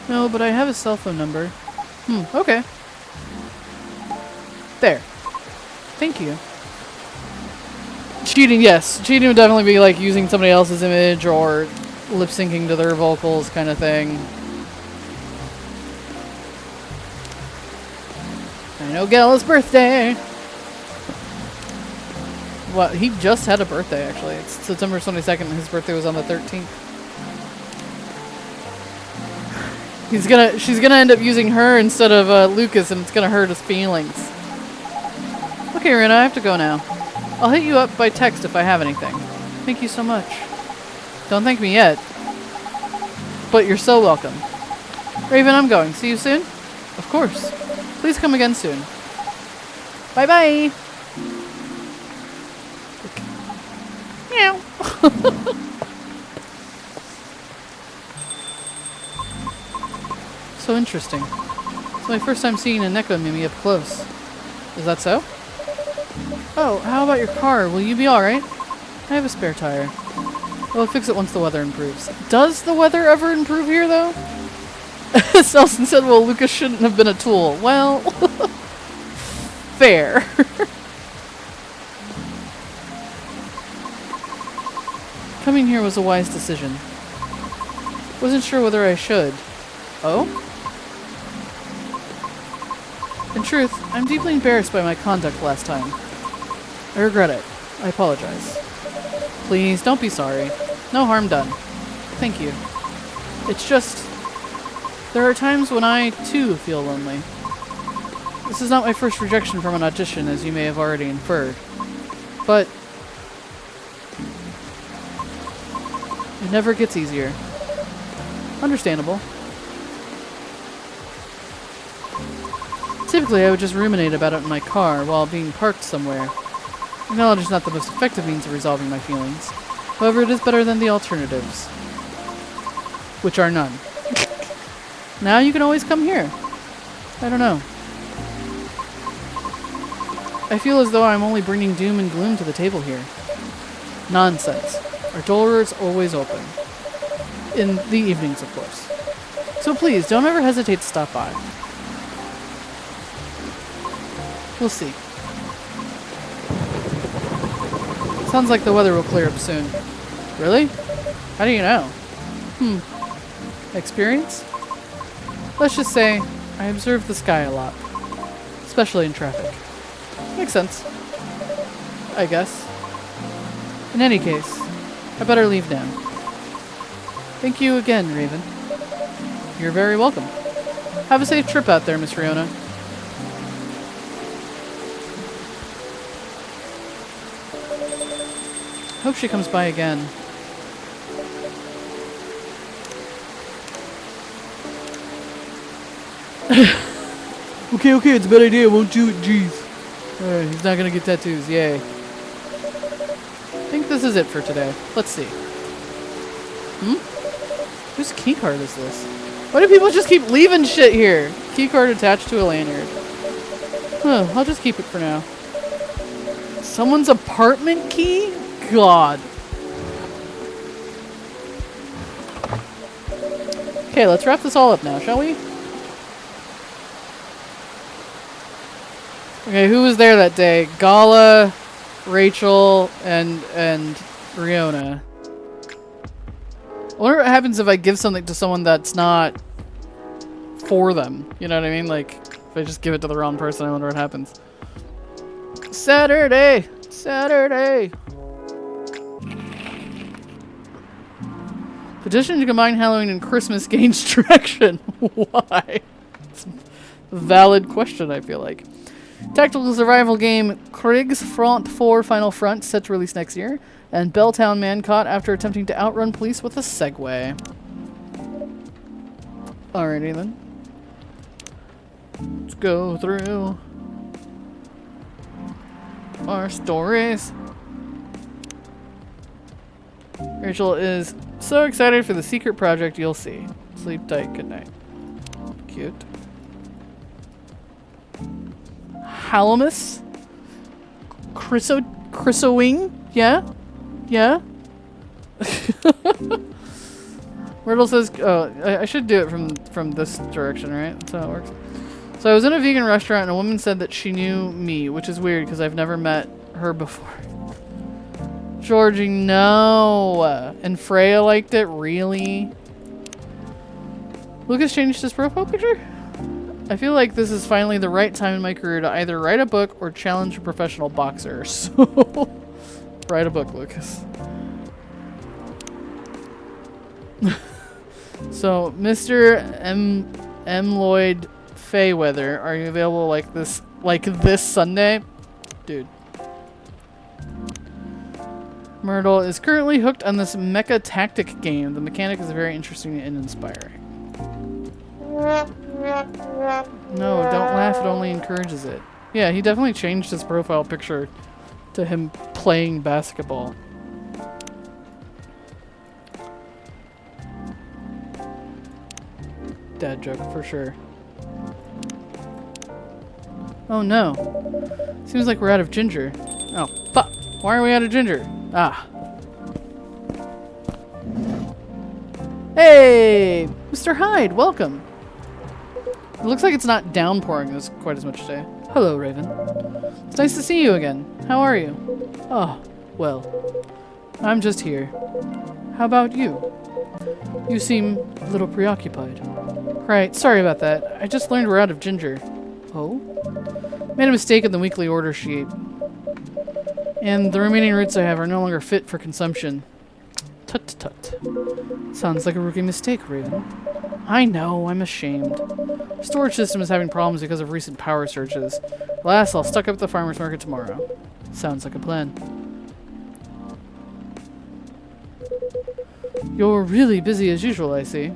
No, but I have his cell phone number. Okay. There. Thank you. Cheating, yes. Cheating would definitely be like using somebody else's image or lip syncing to their vocals kind of thing. I know Gala's birthday. Well, he just had a birthday actually. It's September 22nd and his birthday was on the 13th. She's gonna end up using her instead of Lucas, and it's gonna hurt his feelings. Okay, Rena, I have to go now. I'll hit you up by text if I have anything. Thank you so much. Don't thank me yet. But you're so welcome. Raven, I'm going. See you soon? Of course. Please come again soon. Bye-bye. Meow. So interesting. It's my first time seeing a Neko Mimi up close. Is that so? Oh, how about your car? Will you be alright? I have a spare tire. I'll fix it once the weather improves. Does the weather ever improve here, though? Selson said, well, Lucas shouldn't have been a tool. Well, fair. Coming here was a wise decision. Wasn't sure whether I should. Oh? In truth, I'm deeply embarrassed by my conduct last time. I regret it. I apologize. Please, don't be sorry. No harm done. Thank you. It's just... there are times when I, too, feel lonely. This is not my first rejection from an audition, as you may have already inferred. But... it never gets easier. Understandable. Typically, I would just ruminate about it in my car while being parked somewhere. Knowledge is not the most effective means of resolving my feelings. However, it is better than the alternatives. Which are none. Now you can always come here. I don't know. I feel as though I'm only bringing doom and gloom to the table here. Nonsense. Our door is always open. In the evenings, of course. So please, don't ever hesitate to stop by. We'll see. Sounds like the weather will clear up soon. Really? How do you know? Experience? Let's just say, I observe the sky a lot. Especially in traffic. Makes sense. I guess. In any case, I better leave now. Thank you again, Raven. You're very welcome. Have a safe trip out there, Miss Riona. Hope she comes by again. Okay, it's a bad idea, won't you? Jeez. Alright, he's not gonna get tattoos, yay. I think this is it for today. Let's see. Whose keycard is this? Why do people just keep leaving shit here? Keycard attached to a lanyard. Huh, I'll just keep it for now. Someone's apartment key? God. Okay, let's wrap this all up now, shall we? Okay, who was there that day? Gala, Rachel, and Riona. I wonder what happens if I give something to someone that's not for them. You know what I mean? Like, if I just give it to the wrong person, I wonder what happens. Saturday! Saturday! Petition to combine Halloween and Christmas gains traction. Why? It's a valid question, I feel like. Tactical survival game Krieg's Front 4 Final Front set to release next year. And Belltown man caught after attempting to outrun police with a Segway. Alrighty then. Let's go through our stories. Rachel is so excited for the secret project you'll see. Sleep tight, good night. Cute. Halamus? Chrysowing? Yeah? Yeah? Myrtle says, oh, I should do it from this direction, right? That's how it works. So I was in a vegan restaurant and a woman said that she knew me, which is weird because I've never met her before. Georgie, no. And Freya liked it, really? Lucas changed his profile picture? I feel like this is finally the right time in my career to either write a book or challenge a professional boxer. So, write a book, Lucas. So, Mr. M. Lloyd Fayweather, are you available like this Sunday? Dude. Myrtle is currently hooked on this mecha tactic game. The mechanic is very interesting and inspiring. No, don't laugh. It only encourages it. Yeah, he definitely changed his profile picture to him playing basketball. Dad joke for sure. Oh no. Seems like we're out of ginger. Oh, fuck. Why are we out of ginger? Ah. Hey! Mr. Hyde, welcome. It looks like it's not downpouring quite as much today. Hello, Raven. It's nice to see you again. How are you? Oh, well. I'm just here. How about you? You seem a little preoccupied. Right, sorry about that. I just learned we're out of ginger. Oh? Made a mistake in the weekly order sheet. And the remaining roots I have are no longer fit for consumption. Tut tut. Sounds like a rookie mistake, Raven. I know, I'm ashamed. The storage system is having problems because of recent power surges. Alas, I'll stock up the farmer's market tomorrow. Sounds like a plan. You're really busy as usual, I see.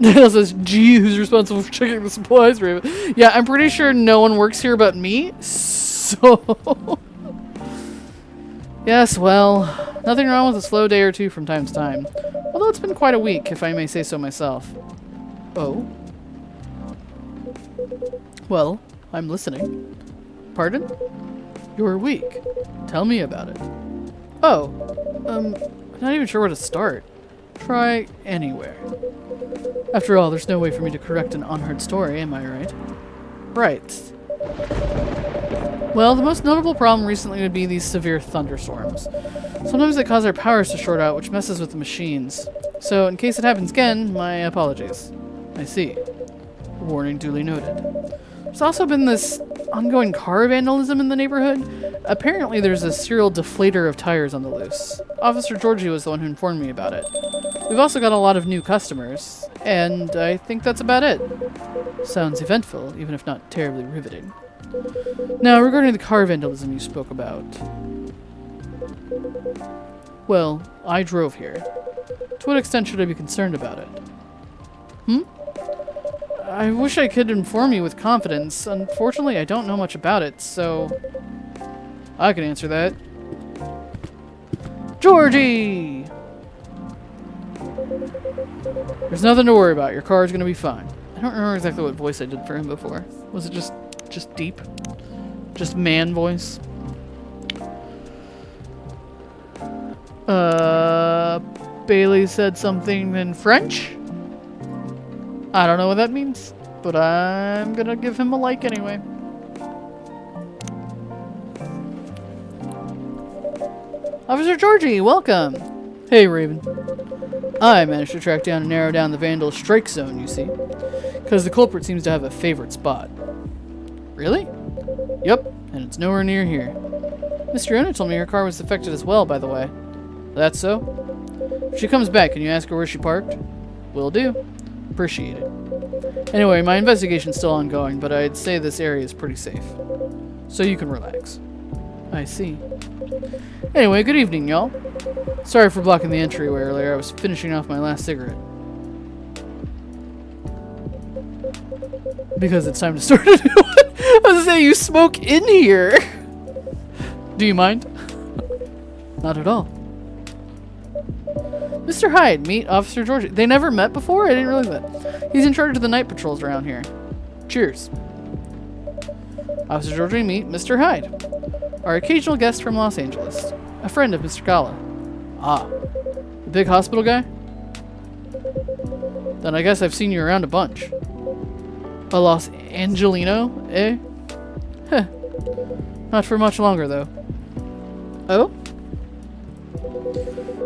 Dale says, gee, who's responsible for checking the supplies, Raven? Yeah, I'm pretty sure no one works here but me, so... Yes, well, nothing wrong with a slow day or two from time to time. Although it's been quite a week, if I may say so myself. Oh? Well, I'm listening. Pardon? You're weak. Tell me about it. Oh, I'm not even sure where to start. Try anywhere. After all, there's no way for me to correct an unheard story, am I right? Right. Well, the most notable problem recently would be these severe thunderstorms. Sometimes they cause our powers to short out, which messes with the machines. So, in case it happens again, my apologies. I see. Warning duly noted. There's also been this ongoing car vandalism in the neighborhood. Apparently there's a serial deflator of tires on the loose. Officer Georgie was the one who informed me about it. We've also got a lot of new customers, and I think that's about it. Sounds eventful, even if not terribly riveting. Now, regarding the car vandalism you spoke about. Well, I drove here. To what extent should I be concerned about it? I wish I could inform you with confidence. Unfortunately, I don't know much about it, so... I can answer that. Georgie! There's nothing to worry about. Your car is going to be fine. I don't remember exactly what voice I did for him before. Was it just deep? Just man voice? Bailey said something in French? I don't know what that means, but I'm gonna give him a like anyway. Officer Georgie, welcome! Hey, Raven. I managed to track down and narrow down the Vandal strike zone, you see. Because the culprit seems to have a favorite spot. Really? Yep, and it's nowhere near here. Miss Fiona told me her car was affected as well, by the way. That's so? If she comes back, can you ask her where she parked? Will do. Appreciate it. Anyway, my investigation's still ongoing, but I'd say this area is pretty safe. So you can relax. I see. Anyway, good evening, y'all. Sorry for blocking the entryway earlier. I was finishing off my last cigarette. Because it's time to start a new one. I was gonna say, you smoke in here. Do you mind? Not at all. Mr. Hyde, meet Officer Georgie. They never met before? I didn't realize that. He's in charge of the night patrols around here. Cheers. Officer Georgie, meet Mr. Hyde. Our occasional guest from Los Angeles. A friend of Mr. Gala. Ah. The big hospital guy? Then I guess I've seen you around a bunch. A Los Angelino, eh? Heh. Not for much longer, though. Oh?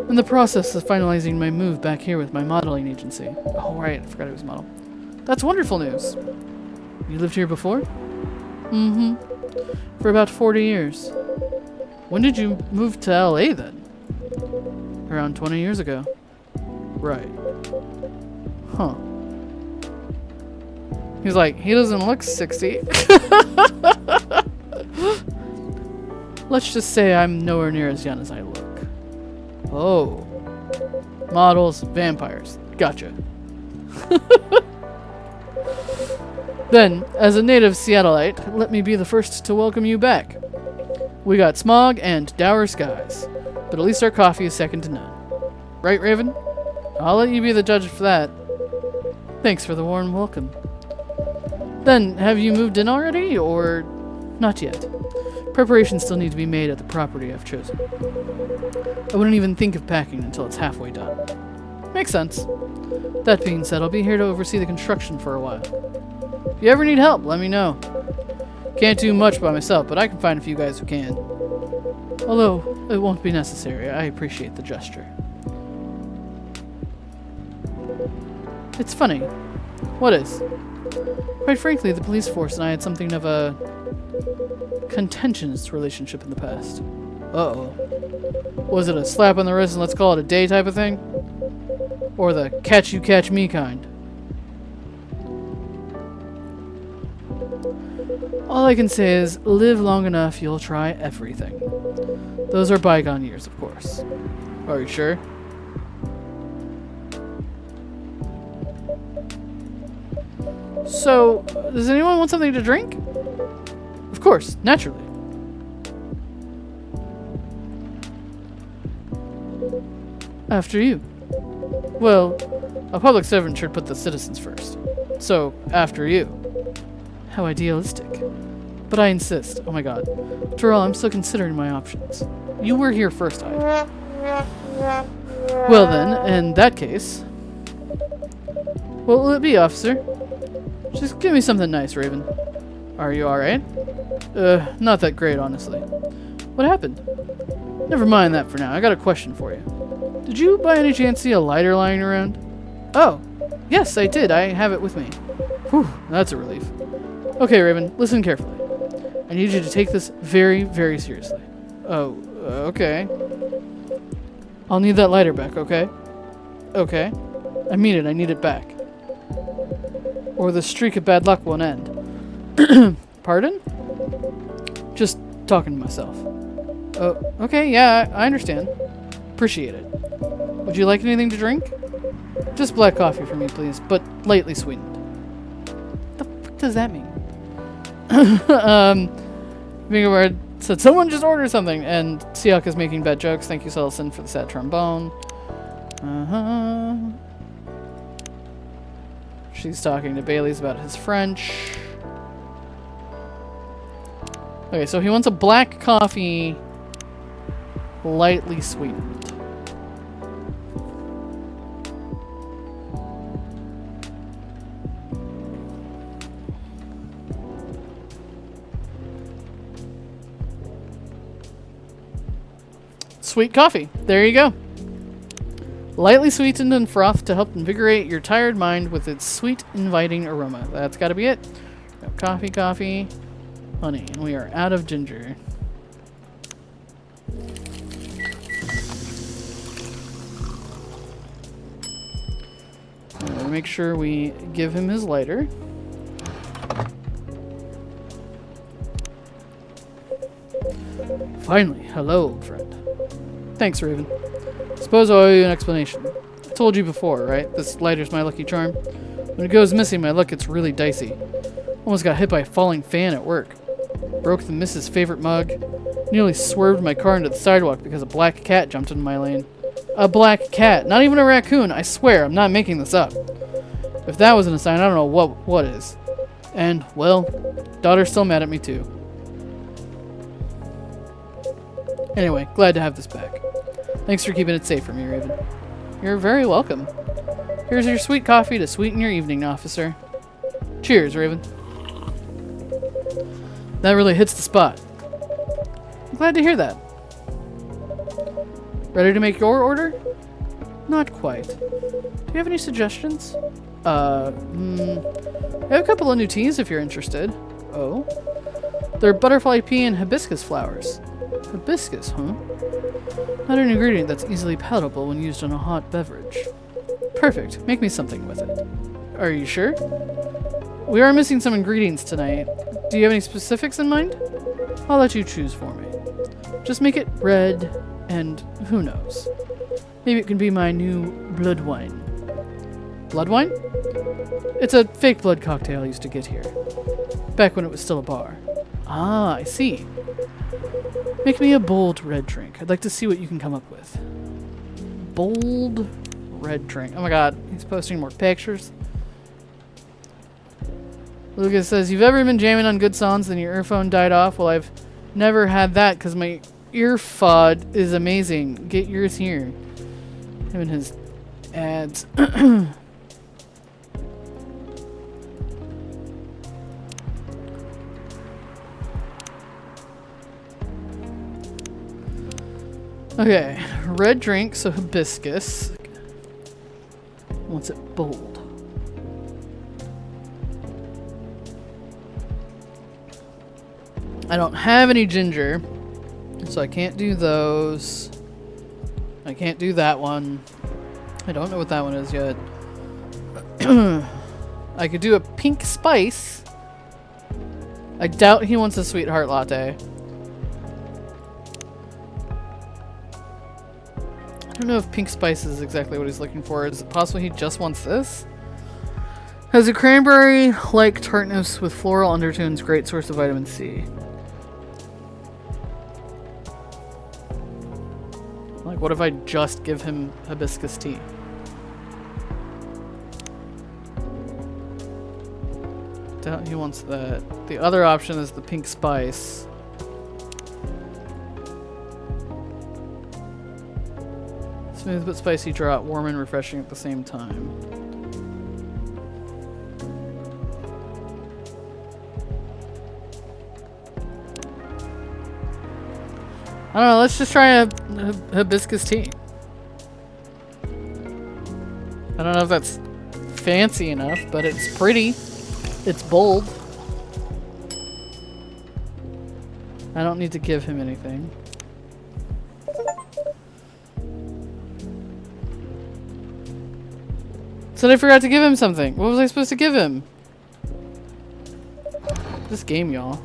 In the process of finalizing my move back here with my modeling agency. Oh, right. I forgot I was a model. That's wonderful news. You lived here before? Mm-hmm. For about 40 years. When did you move to LA then? Around 20 years ago. Right. Huh. He's like, he doesn't look 60. Let's just say I'm nowhere near as young as I look. Oh. Models, vampires. Gotcha. Then, as a native Seattleite, let me be the first to welcome you back. We got smog and dour skies, but at least our coffee is second to none. Right, Raven? I'll let you be the judge for that. Thanks for the warm welcome. Then, have you moved in already, or not yet? Preparations still need to be made at the property I've chosen. I wouldn't even think of packing until it's halfway done. Makes sense. That being said, I'll be here to oversee the construction for a while. If you ever need help, let me know. Can't do much by myself, but I can find a few guys who can. Although, it won't be necessary. I appreciate the gesture. It's funny. What is? Quite frankly, the police force and I had something of a contentious relationship in the past. Uh-oh. Was it a slap on the wrist and let's call it a day type of thing? Or the catch you catch me kind? All I can say is, live long enough, you'll try everything. Those are bygone years, of course. Are you sure? So, does anyone want something to drink? Of course, naturally. After you. Well, a public servant should put the citizens first. So, after you. How idealistic. But I insist. Oh my god. Terrell, I'm still considering my options. You were here first, Hyde. Well then, in that case... What will it be, officer? Just give me something nice, Raven. Are you alright? Not that great, honestly. What happened? Never mind that for now. I got a question for you. Did you by any chance see a lighter lying around? Oh, yes, I did. I have it with me. Whew, that's a relief. Okay, Raven, listen carefully. I need you to take this very, very seriously. Oh, okay. I'll need that lighter back, okay? Okay. I mean it, I need it back. Or the streak of bad luck won't end. Pardon? Just talking to myself. Oh, okay, yeah, I understand. Appreciate it. Would you like anything to drink? Just black coffee for me, please, but lightly sweetened. What the fuck does that mean? Word said, someone just ordered something, and Siak is making bad jokes. Thank you, Sullivan, for the sad trombone. She's talking to Bailey's about his French. Okay, so he wants a black coffee, lightly sweetened. Sweet coffee. There you go. Lightly sweetened and frothed to help invigorate your tired mind with its sweet, inviting aroma. That's got to be it. Coffee, coffee, honey. And we are out of ginger. Make sure we give him his lighter. Finally. Hello, old friend. Thanks, Raven. Suppose I owe you an explanation. I told you before, right? This lighter's my lucky charm. When it goes missing, my luck gets really dicey. Almost got hit by a falling fan at work. Broke the missus' favorite mug. Nearly swerved my car into the sidewalk because a black cat jumped into my lane. A black cat. Not even a raccoon. I swear, I'm not making this up. If that wasn't a sign, I don't know what is. And, well, daughter's still mad at me too. Anyway, glad to have this back. Thanks for keeping it safe for me, Raven. You're very welcome. Here's your sweet coffee to sweeten your evening, officer. Cheers, Raven. That really hits the spot. I'm glad to hear that. Ready to make your order? Not quite. Do you have any suggestions? I have a couple of new teas if you're interested. Oh? They're butterfly pea and hibiscus flowers. Hibiscus, huh? Not an ingredient that's easily palatable when used in a hot beverage. Perfect. Make me something with it. Are you sure? We are missing some ingredients tonight. Do you have any specifics in mind? I'll let you choose for me. Just make it red, and who knows? Maybe it can be my new blood wine. Blood wine? It's a fake blood cocktail I used to get here. Back when it was still a bar. Ah, I see. Make me a bold red drink. I'd like to see what you can come up with. Bold red drink. Oh my god, he's posting more pictures. Lucas says, you've ever been jamming on good songs and your earphone died off? Well, I've never had that because my earphod is amazing. Get yours here. Him and his ads. Okay, red drink, so hibiscus. What's it bold? I don't have any ginger, so I can't do those. I can't do that one. I don't know what that one is yet. I could do a pink spice. I doubt he wants a sweetheart latte. I don't know if pink spice is exactly what he's looking for. Is it possible he just wants this? Has a cranberry-like tartness with floral undertones, great source of vitamin C. Like, what if I just give him hibiscus tea? Doubt he wants that. The other option is the pink spice. Smooth but spicy draught, warm and refreshing at the same time. I don't know, let's just try a hibiscus tea. I don't know if that's fancy enough, but it's pretty. It's bold. I don't need to give him anything. Said I forgot to give him something. What was I supposed to give him? This game, y'all.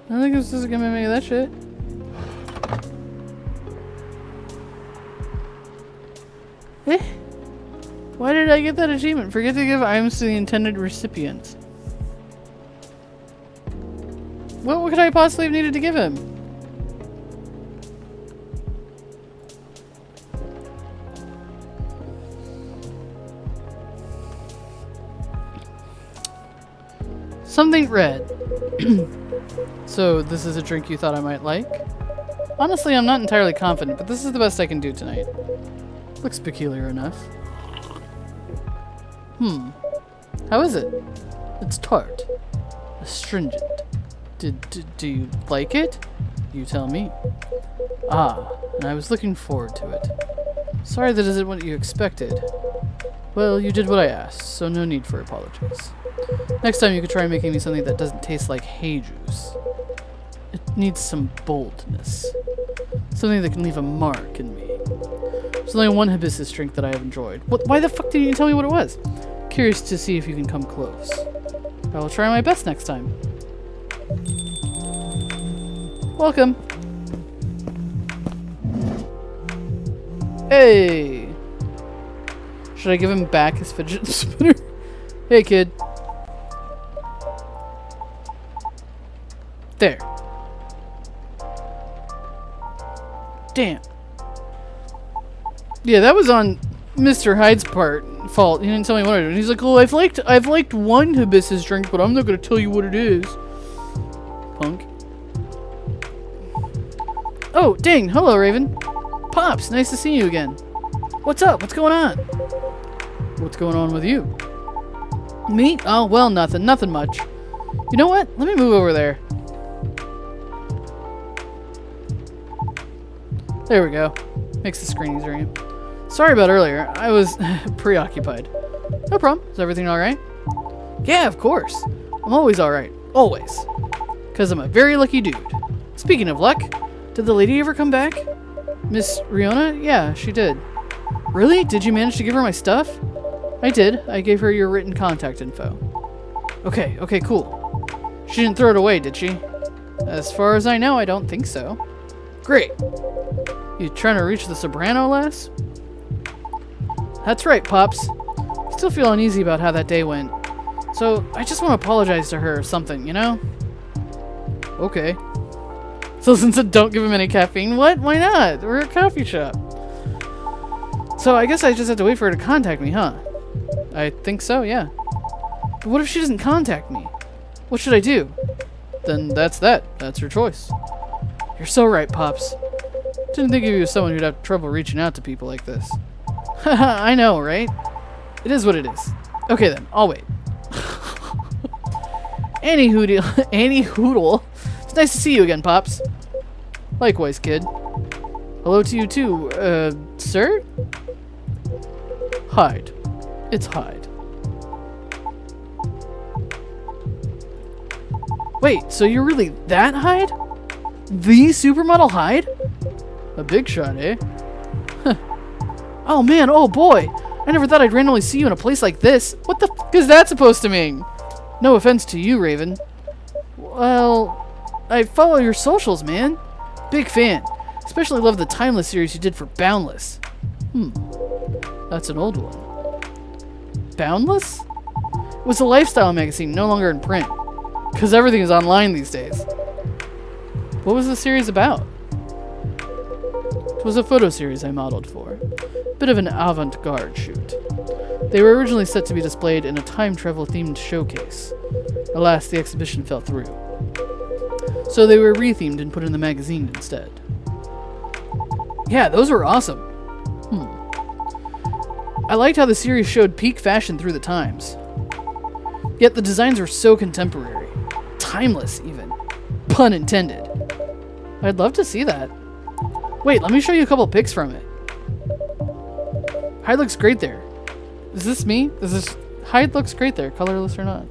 I don't think this is gonna make that shit. Why did I get that achievement? Forget to give items to the intended recipients. What could I possibly have needed to give him? Something red. So this is a drink you thought I might like? Honestly, I'm not entirely confident, but this is the best I can do tonight. Looks peculiar enough. How is it? It's tart. Astringent. Do you like it? You tell me. Ah, and I was looking forward to it. Sorry that isn't what you expected. Well, you did what I asked, so no need for apologies. Next time you could try making me something that doesn't taste like hay juice. It needs some boldness. Something that can leave a mark in me. There's only one hibiscus drink that I have enjoyed. Why the fuck didn't you tell me what it was? Curious to see if you can come close. I will try my best next time. Welcome. Hey! Should I give him back his fidget spinner? Hey, kid. There. Damn. Yeah, that was on Mr. Hyde's fault. He didn't tell me what I did. He's like, "Oh, I've liked one hibiscus drink, but I'm not gonna tell you what it is." Punk. Oh, dang! Hello, Raven. Pops, nice to see you again. What's up? What's going on? What's going on with you? Me? Oh, well, nothing much. You know what? Let me move over there. There we go. Makes the screen easier again. Sorry about earlier. I was preoccupied. No problem. Is everything alright? Yeah, of course. I'm always alright. Always. Because I'm a very lucky dude. Speaking of luck, did the lady ever come back? Miss Riona? Yeah, she did. Really? Did you manage to give her my stuff? I did. I gave her your written contact info. Okay, cool. She didn't throw it away, did she? As far as I know, I don't think so. Great. You trying to reach the Soprano, lass? That's right, Pops. Still feel uneasy about how that day went. So, I just want to apologize to her or something, you know? Okay. So since it don't give him any caffeine, what? Why not? We're a coffee shop. So I guess I just have to wait for her to contact me, huh? I think so, yeah. But what if she doesn't contact me? What should I do? Then that's that. That's her choice. You're so right, Pops. Didn't think of you as someone who'd have trouble reaching out to people like this. Haha, I know, right? It is what it is. Okay then, I'll wait. Annie Hoodle. It's nice to see you again, Pops. Likewise, kid. Hello to you too, sir? Hyde. It's Hyde. Wait, so you're really that Hyde? The supermodel Hyde? A big shot, eh? Huh. Oh man, oh boy! I never thought I'd randomly see you in a place like this. What the f is that supposed to mean? No offense to you, Raven. Well, I follow your socials, man. Big fan. Especially love the Timeless series you did for Boundless. That's an old one. Boundless? It was a lifestyle magazine, no longer in print. Because everything is online these days. What was the series about? It was a photo series I modeled for. Bit of an avant-garde shoot. They were originally set to be displayed in a time travel themed showcase. Alas, the exhibition fell through. So they were rethemed and put in the magazine instead. Yeah, those were awesome. I liked how the series showed peak fashion through the times. Yet the designs were so contemporary. Timeless, even. Pun intended. I'd love to see that. Wait, let me show you a couple pics from it. Hyde looks great there. Is this me? Hyde looks great there, colorless or not.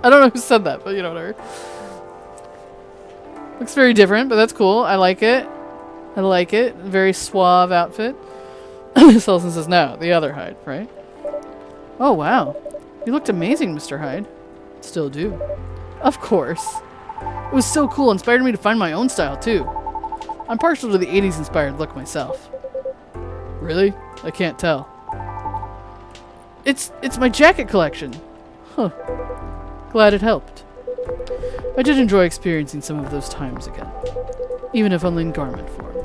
I don't know who said that, but you know, whatever. Looks very different, but that's cool. I like it. I like it. Very suave outfit. Sullivan says, no, the other Hyde, right? Oh, wow. You looked amazing, Mr. Hyde. Still do. Of course. It was so cool. Inspired me to find my own style, too. I'm partial to the 80s inspired look myself. Really? I can't tell. It's my jacket collection. Huh. Glad it helped. I did enjoy experiencing some of those times again, even if only in garment form.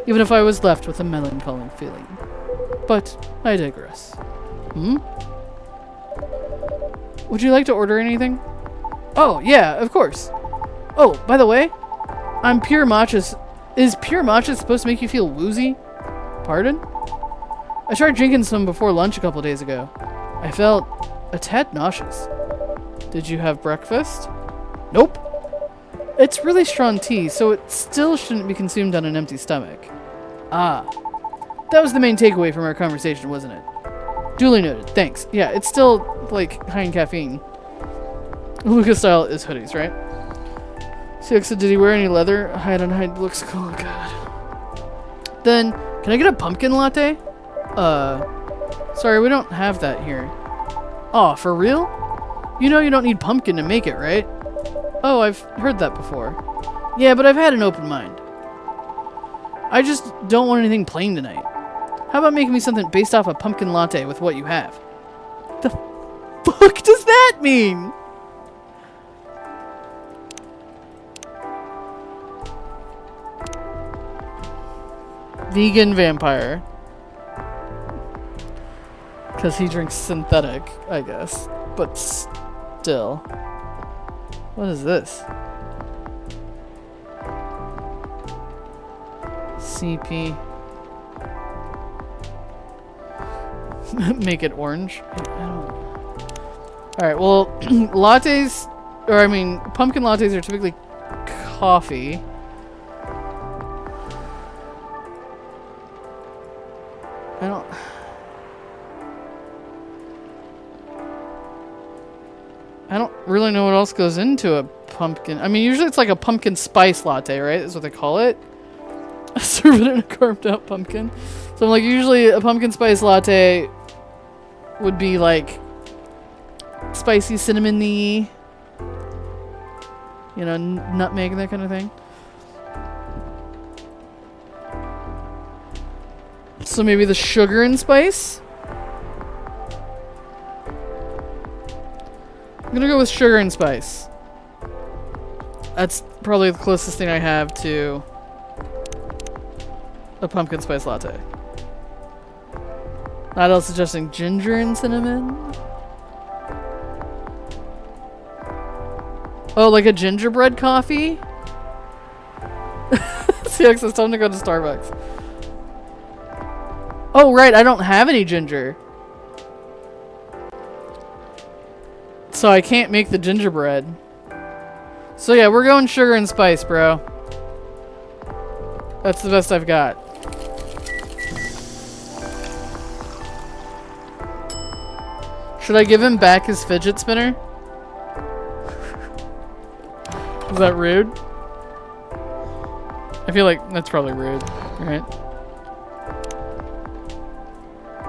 Even if I was left with a melancholy feeling. But I digress. Would you like to order anything? Oh, yeah, of course. Oh, by the way, I'm pure matcha. Is pure matcha supposed to make you feel woozy? Pardon? I tried drinking some before lunch a couple days ago. I felt a tad nauseous. Did you have breakfast? Nope. It's really strong tea, so it still shouldn't be consumed on an empty stomach. Ah. That was the main takeaway from our conversation, wasn't it? Duly noted. Thanks. Yeah, it's still, like, high in caffeine. Lucas style is hoodies, right? So did he wear any leather? Hide on hide looks cool. Oh, God. Then, can I get a pumpkin latte? Sorry, we don't have that here. Oh, for real? You know you don't need pumpkin to make it, right? Oh, I've heard that before. Yeah, but I've had an open mind. I just don't want anything plain tonight. How about making me something based off a pumpkin latte with what you have? The fuck does that mean? Vegan vampire. Because he drinks synthetic, I guess. But still. What is this? CP. Make it orange. Alright, well, lattes, or I mean, pumpkin lattes are typically coffee. I don't really know what else goes into a pumpkin. I mean, usually it's like a pumpkin spice latte, right? That's what they call it. Serve it in a carved out pumpkin. So I'm like, usually a pumpkin spice latte would be like spicy cinnamon-y, you know, nutmeg and that kind of thing. So maybe the sugar and spice? I'm gonna go with sugar and spice. That's probably the closest thing I have to a pumpkin spice latte. Not else suggesting ginger and cinnamon. Oh, like a gingerbread coffee? CX, it's time to go to Starbucks. Oh, right, I don't have any ginger. So I can't make the gingerbread. So yeah, we're going sugar and spice, bro. That's the best I've got. Should I give him back his fidget spinner? Is that rude? I feel like that's probably rude, right?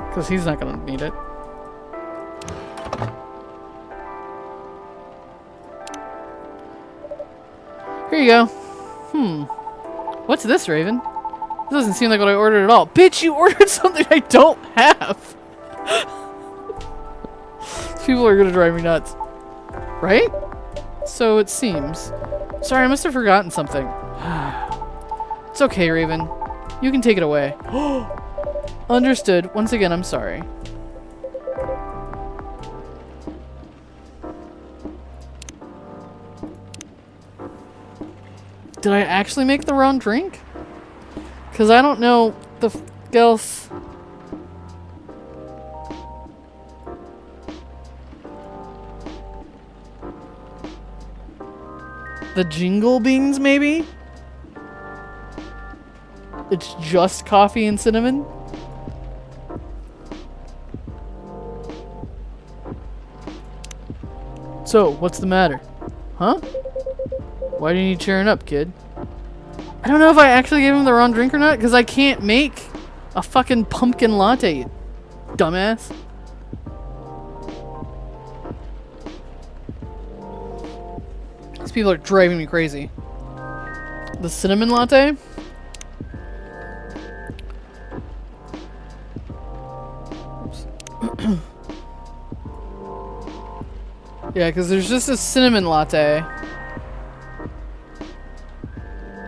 Because he's not gonna need it. Here you go. What's this, Raven? This doesn't seem like what I ordered at all. Bitch, you ordered something I don't have! People are gonna drive me nuts. Right? So it seems. Sorry, I must have forgotten something. It's okay, Raven. You can take it away. Understood. Once again, I'm sorry. Did I actually make the wrong drink? Because I don't know the f else. The jingle beans, maybe? It's just coffee and cinnamon? So, what's the matter? Huh? Why do you need cheering up, kid? I don't know if I actually gave him the wrong drink or not, because I can't make a fucking pumpkin latte, you dumbass. These people are driving me crazy. The cinnamon latte? Oops. Yeah, because there's just a cinnamon latte.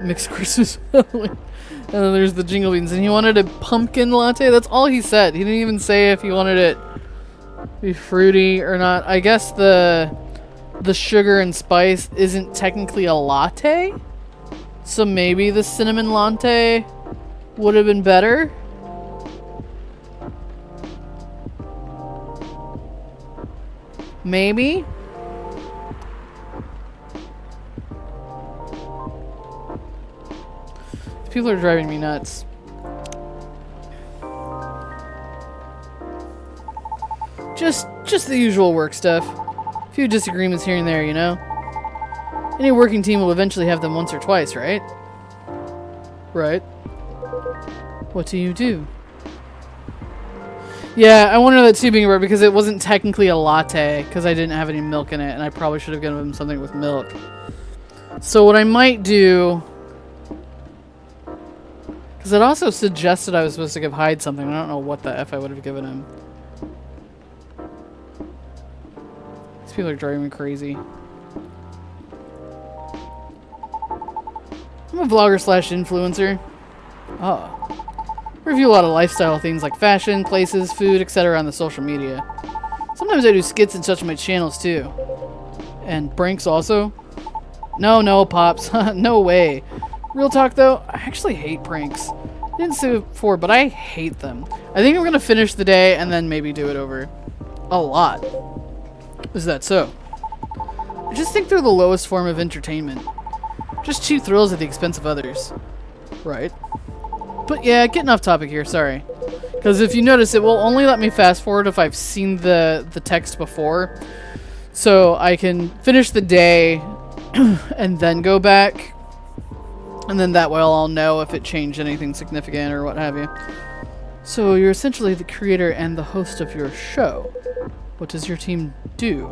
Mixed Christmas filling. And then there's the jingle beans. And he wanted a pumpkin latte. That's all he said. He didn't even say if he wanted it to be fruity or not. I guess the sugar and spice isn't technically a latte. So maybe the cinnamon latte would have been better. Maybe. People are driving me nuts. Just the usual work stuff. A few disagreements here and there, you know? Any working team will eventually have them once or twice, right? Right. What do you do? Yeah, I wonder that too, being right, because it wasn't technically a latte, because I didn't have any milk in it, and I probably should have given him something with milk. So what I might do... Because it also suggested I was supposed to give Hyde something. I don't know what the F I would have given him. These people are driving me crazy. I'm a vlogger slash influencer. Oh. Review a lot of lifestyle things like fashion, places, food, etc. on the social media. Sometimes I do skits and such on my channels too. And pranks also. No, Pops. No way. Real talk though, I actually hate pranks. I didn't say it before, but I hate them. I think I'm gonna finish the day and then maybe do it over. A lot. Is that so? I just think they're the lowest form of entertainment. Just cheap thrills at the expense of others. Right. But yeah, getting off topic here, sorry. Because if you notice, it will only let me fast forward if I've seen the text before. So I can finish the day and then go back. And then that way I'll know if it changed anything significant or what have you. So you're essentially the creator and the host of your show. What does your team do?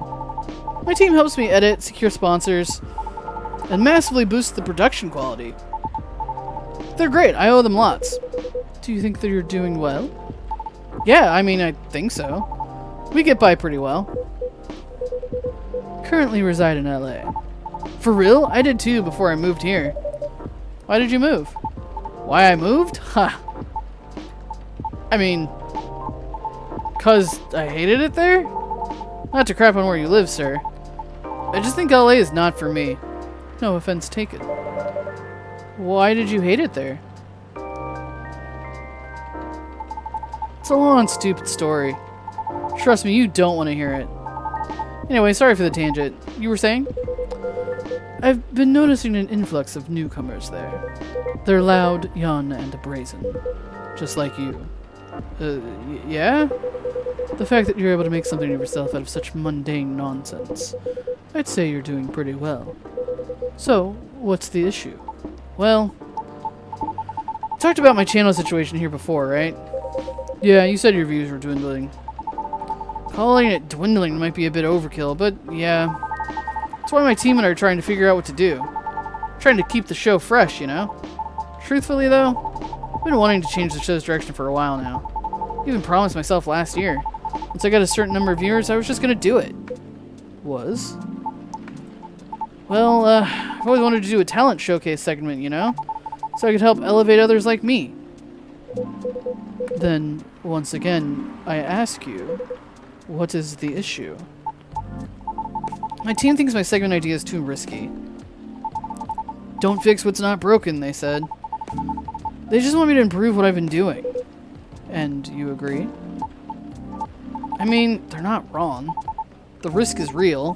My team helps me edit, secure sponsors, and massively boost the production quality. They're great. I owe them lots. Do you think that you're doing well? Yeah, I mean, I think so. We get by pretty well. Currently reside in LA. For real? I did too before I moved here. Why did you move? Why I moved? Ha. I mean, 'cause I hated it there? Not to crap on where you live, sir. I just think LA is not for me. No offense taken. Why did you hate it there? It's a long, stupid story. Trust me, you don't want to hear it. Anyway, sorry for the tangent. You were saying? I've been noticing an influx of newcomers there. They're loud, young, and brazen. Just like you. Yeah? The fact that you're able to make something of yourself out of such mundane nonsense. I'd say you're doing pretty well. So, what's the issue? Well, I talked about my channel situation here before, right? Yeah, you said your views were dwindling. Calling it dwindling might be a bit overkill, but yeah. That's why my team and I are trying to figure out what to do. Trying to keep the show fresh, you know? Truthfully, though, I've been wanting to change the show's direction for a while now. I even promised myself last year. Once I got a certain number of viewers, I was just gonna do it. Was? Well, I've always wanted to do a talent showcase segment, you know? So I could help elevate others like me. Then, once again, I ask you, what is the issue? My team thinks my segment idea is too risky. Don't fix what's not broken, they said. They just want me to improve what I've been doing. And you agree? I mean, they're not wrong. The risk is real.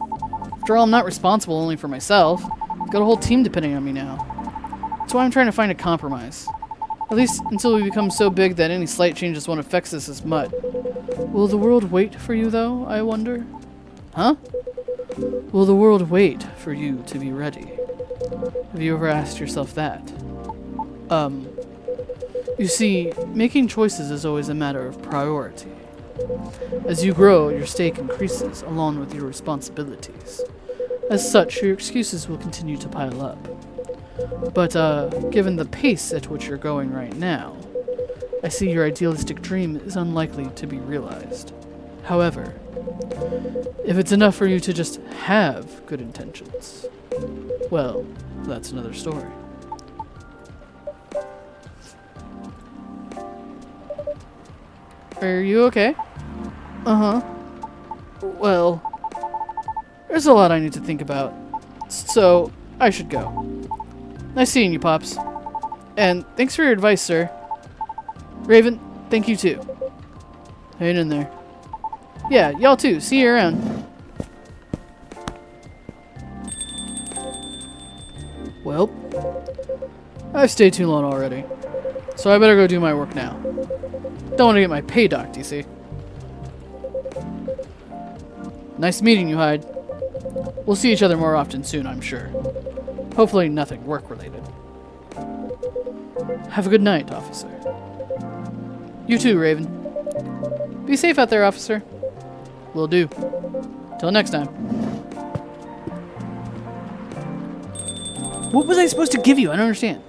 After all, I'm not responsible only for myself. I've got a whole team depending on me now. That's why I'm trying to find a compromise. At least until we become so big that any slight changes won't affect us as much. Will the world wait for you, though, I wonder? Huh? Will the world wait for you to be ready? Have you ever asked yourself that? You see, making choices is always a matter of priority. As you grow, your stake increases along with your responsibilities. As such, your excuses will continue to pile up. But, given the pace at which you're going right now, I see your idealistic dream is unlikely to be realized. However, if it's enough for you to just have good intentions, well, that's another story. Are you okay? Uh-huh. Well, there's a lot I need to think about, so I should go. Nice seeing you, Pops. And thanks for your advice, sir. Raven, thank you too. Hang in there. Yeah, y'all too. See you around. Well, I've stayed too long already, so I better go do my work now. Don't want to get my pay docked, you see. Nice meeting you, Hyde. We'll see each other more often soon, I'm sure. Hopefully nothing work-related. Have a good night, officer. You too, Raven. Be safe out there, officer. Will do. Till next time. What was I supposed to give you? I don't understand.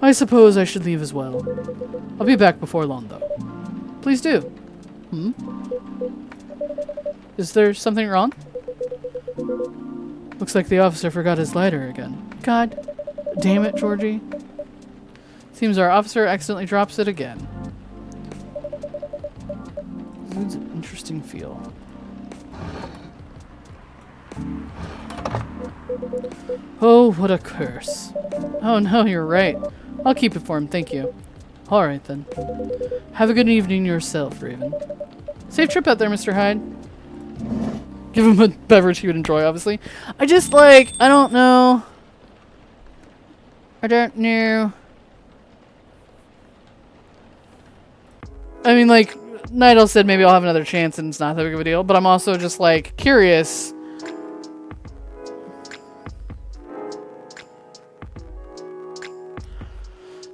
I suppose I should leave as well. I'll be back before long, though. Please do. Hmm? Is there something wrong? Looks like the officer forgot his lighter again. God damn it, Georgie. Seems our officer accidentally drops it again. It's an interesting feel. Oh, what a curse. Oh no, you're right. I'll keep it for him, thank you. Alright then. Have a good evening yourself, Raven. Safe trip out there, Mr. Hyde. Give him a beverage he would enjoy, obviously. I just like, I don't know. I don't know. I mean, like, Nidal said maybe I'll have another chance and it's not that big of a deal, but I'm also just, like, curious.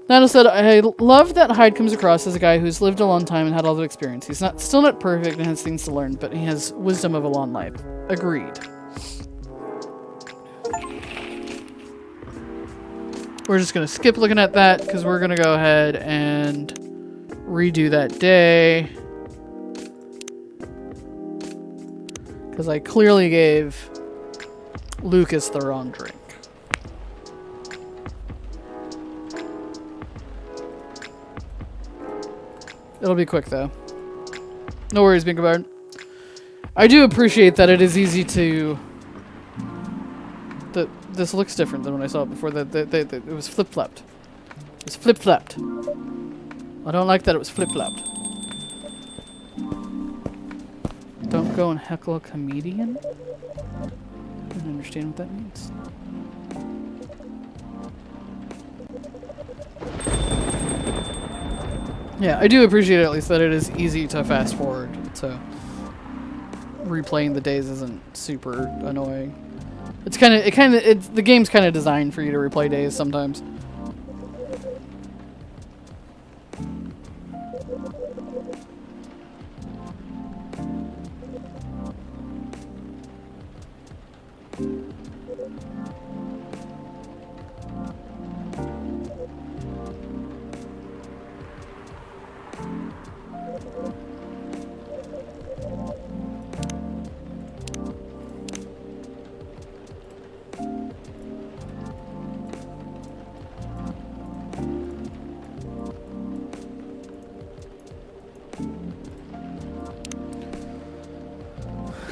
Nidal said, I love that Hyde comes across as a guy who's lived a long time and had all the experience. He's still not perfect and has things to learn, but he has wisdom of a long life. Agreed. We're just going to skip looking at that because we're going to go ahead and redo that day. Because I clearly gave Lucas the wrong drink. It'll be quick, though. No worries, Bingo Bard. I do appreciate that it is easy to... This looks different than when I saw it before. It was flip-flopped. It was flip-flopped. I don't like that it was flip-flopped. Don't go and heckle a comedian? I don't understand what that means. Yeah, I do appreciate at least that it is easy to fast forward, so replaying the days isn't super annoying. It's the game's kind of designed for you to replay days sometimes.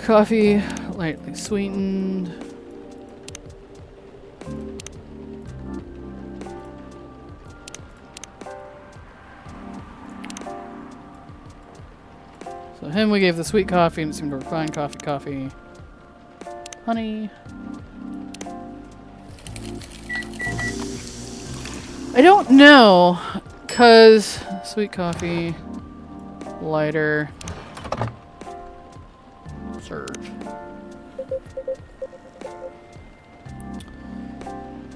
Coffee, lightly sweetened. So him we gave the sweet coffee and it seemed to work fine. Coffee. Honey. I don't know, cause sweet coffee, lighter. Serve.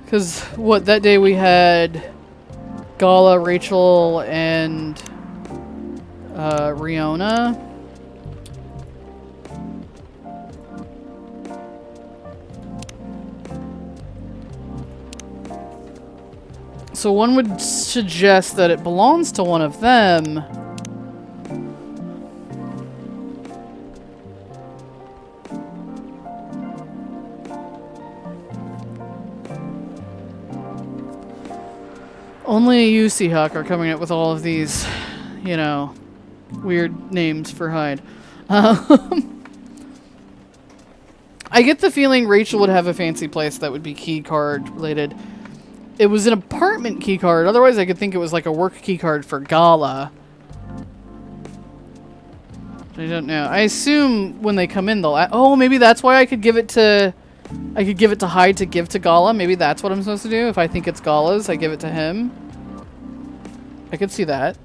Because what that day we had Gala, Rachel, and Riona. So one would suggest that it belongs to one of them. Only you, Seahawk, are coming up with all of these, you know, weird names for Hyde. I get the feeling Rachel would have a fancy place that would be key card related. It was an apartment key card. Otherwise, I could think it was like a work key card for Gala. I don't know. I assume when they come in, they'll... Oh, maybe that's why I could give it to... I could give it to Hyde to give to Gala. Maybe that's what I'm supposed to do. If I think it's Gala's, I give it to him. I could see that.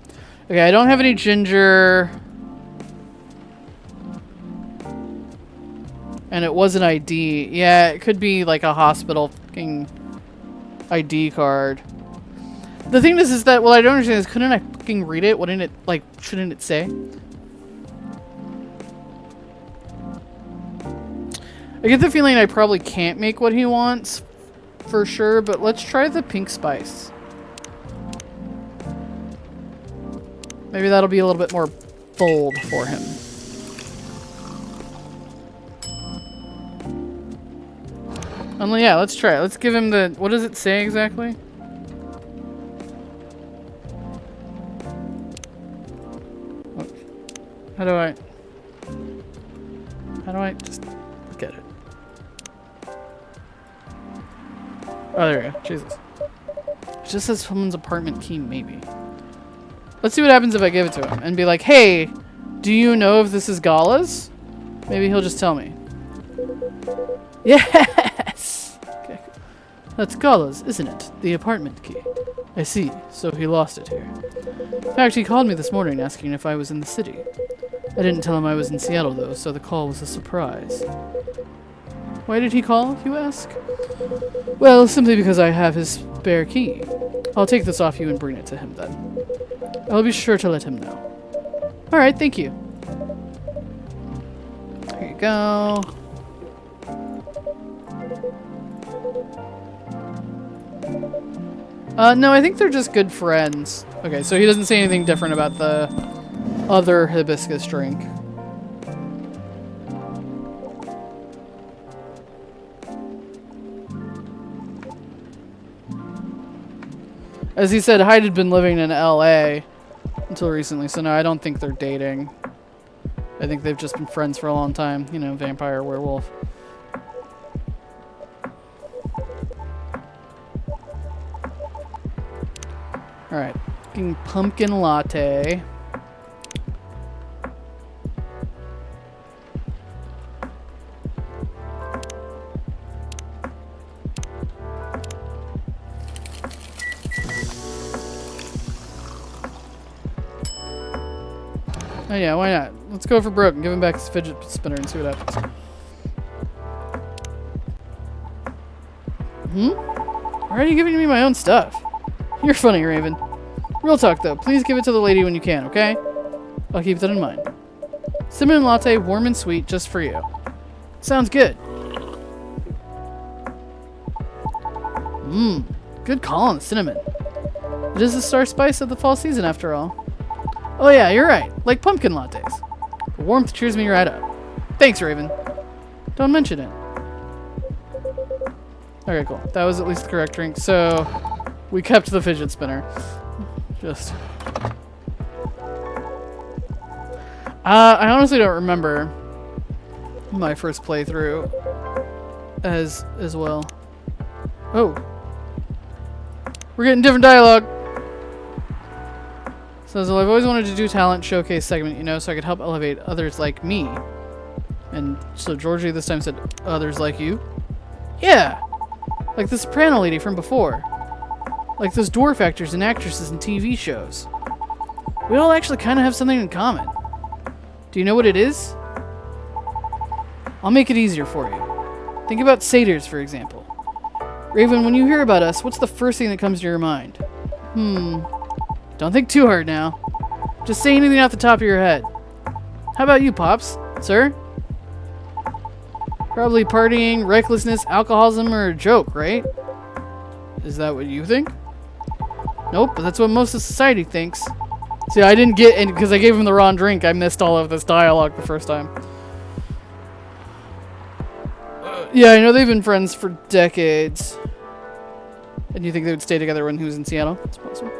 Okay, I don't have any ginger. And it was an ID. Yeah, it could be like a hospital fucking ID card. The thing is that what I don't understand is, couldn't I fucking read it? Wouldn't it, like, shouldn't it say? I get the feeling I probably can't make what he wants for sure, but let's try the pink spice. Maybe that'll be a little bit more bold for him. Yeah, let's try it. Let's give him the... What does it say exactly? Oh. How do I just get it? Oh, there we go. Jesus. It just says someone's apartment key, maybe. Let's see what happens if I give it to him and be like, hey, do you know if this is Gala's? Maybe he'll just tell me. Yes! Okay. That's Gala's, isn't it? The apartment key. I see. So he lost it here. In fact, he called me this morning asking if I was in the city. I didn't tell him I was in Seattle, though, so the call was a surprise. Why did he call, you ask? Well, simply because I have his spare key. I'll take this off you and bring it to him, then. I'll be sure to let him know. Alright, thank you. There you go. No, I think they're just good friends. Okay, so he doesn't say anything different about the other hibiscus drink. As he said, Hyde had been living in LA until recently, so no, I don't think they're dating. I think they've just been friends for a long time. You know, vampire, werewolf. Alright, pumpkin latte. Oh yeah, why not? Let's go for broke and give him back his fidget spinner and see what happens. Why are you giving me my own stuff? You're funny, Raven. Real talk, though. Please give it to the lady when you can, okay? I'll keep that in mind. Cinnamon latte, warm and sweet, just for you. Sounds good. Good call on the cinnamon. It is the star spice of the fall season, after all. Oh yeah, you're right. Like pumpkin lattes. The warmth cheers me right up. Thanks, Raven. Don't mention it. Okay, cool. That was at least the correct drink. So, we kept the fidget spinner. Just... I honestly don't remember my first playthrough as well. Oh. We're getting different dialogue. Says, well, I've always wanted to do talent showcase segment, you know, so I could help elevate others like me. And so Georgie this time said, others like you? Yeah! Like the soprano lady from before. Like those dwarf actors and actresses in TV shows. We all actually kind of have something in common. Do you know what it is? I'll make it easier for you. Think about satyrs, for example. Raven, when you hear about us, what's the first thing that comes to your mind? Don't think too hard now. Just say anything off the top of your head. How about you, Pops? Sir? Probably partying, recklessness, alcoholism, or a joke, right? Is that what you think? Nope, but that's what most of society thinks. See, I didn't get it because I gave him the wrong drink. I missed all of this dialogue the first time. Yeah, I know they've been friends for decades. And you think they would stay together when he was in Seattle? That's possible.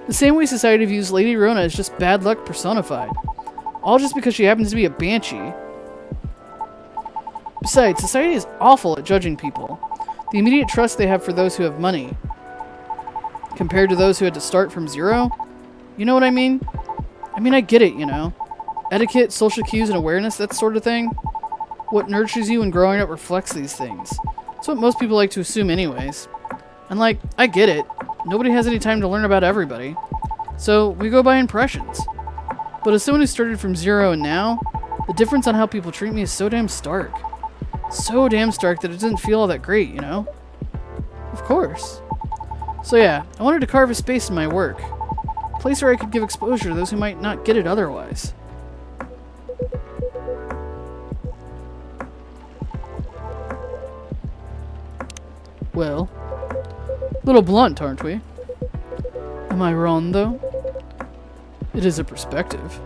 The same way society views Lady Rona as just bad luck personified. All just because she happens to be a banshee. Besides, society is awful at judging people. The immediate trust they have for those who have money, compared to those who had to start from zero. You know what I mean? I mean, I get it, you know. Etiquette, social cues, and awareness, that sort of thing. What nurtures you when growing up reflects these things. That's what most people like to assume anyways. And like, I get it. Nobody has any time to learn about everybody. So, we go by impressions. But as someone who started from zero and now, the difference on how people treat me is so damn stark. So damn stark that it doesn't feel all that great, you know? Of course. So yeah, I wanted to carve a space in my work. A place where I could give exposure to those who might not get it otherwise. Well, a little blunt, aren't we? Am I wrong, though? It is a perspective.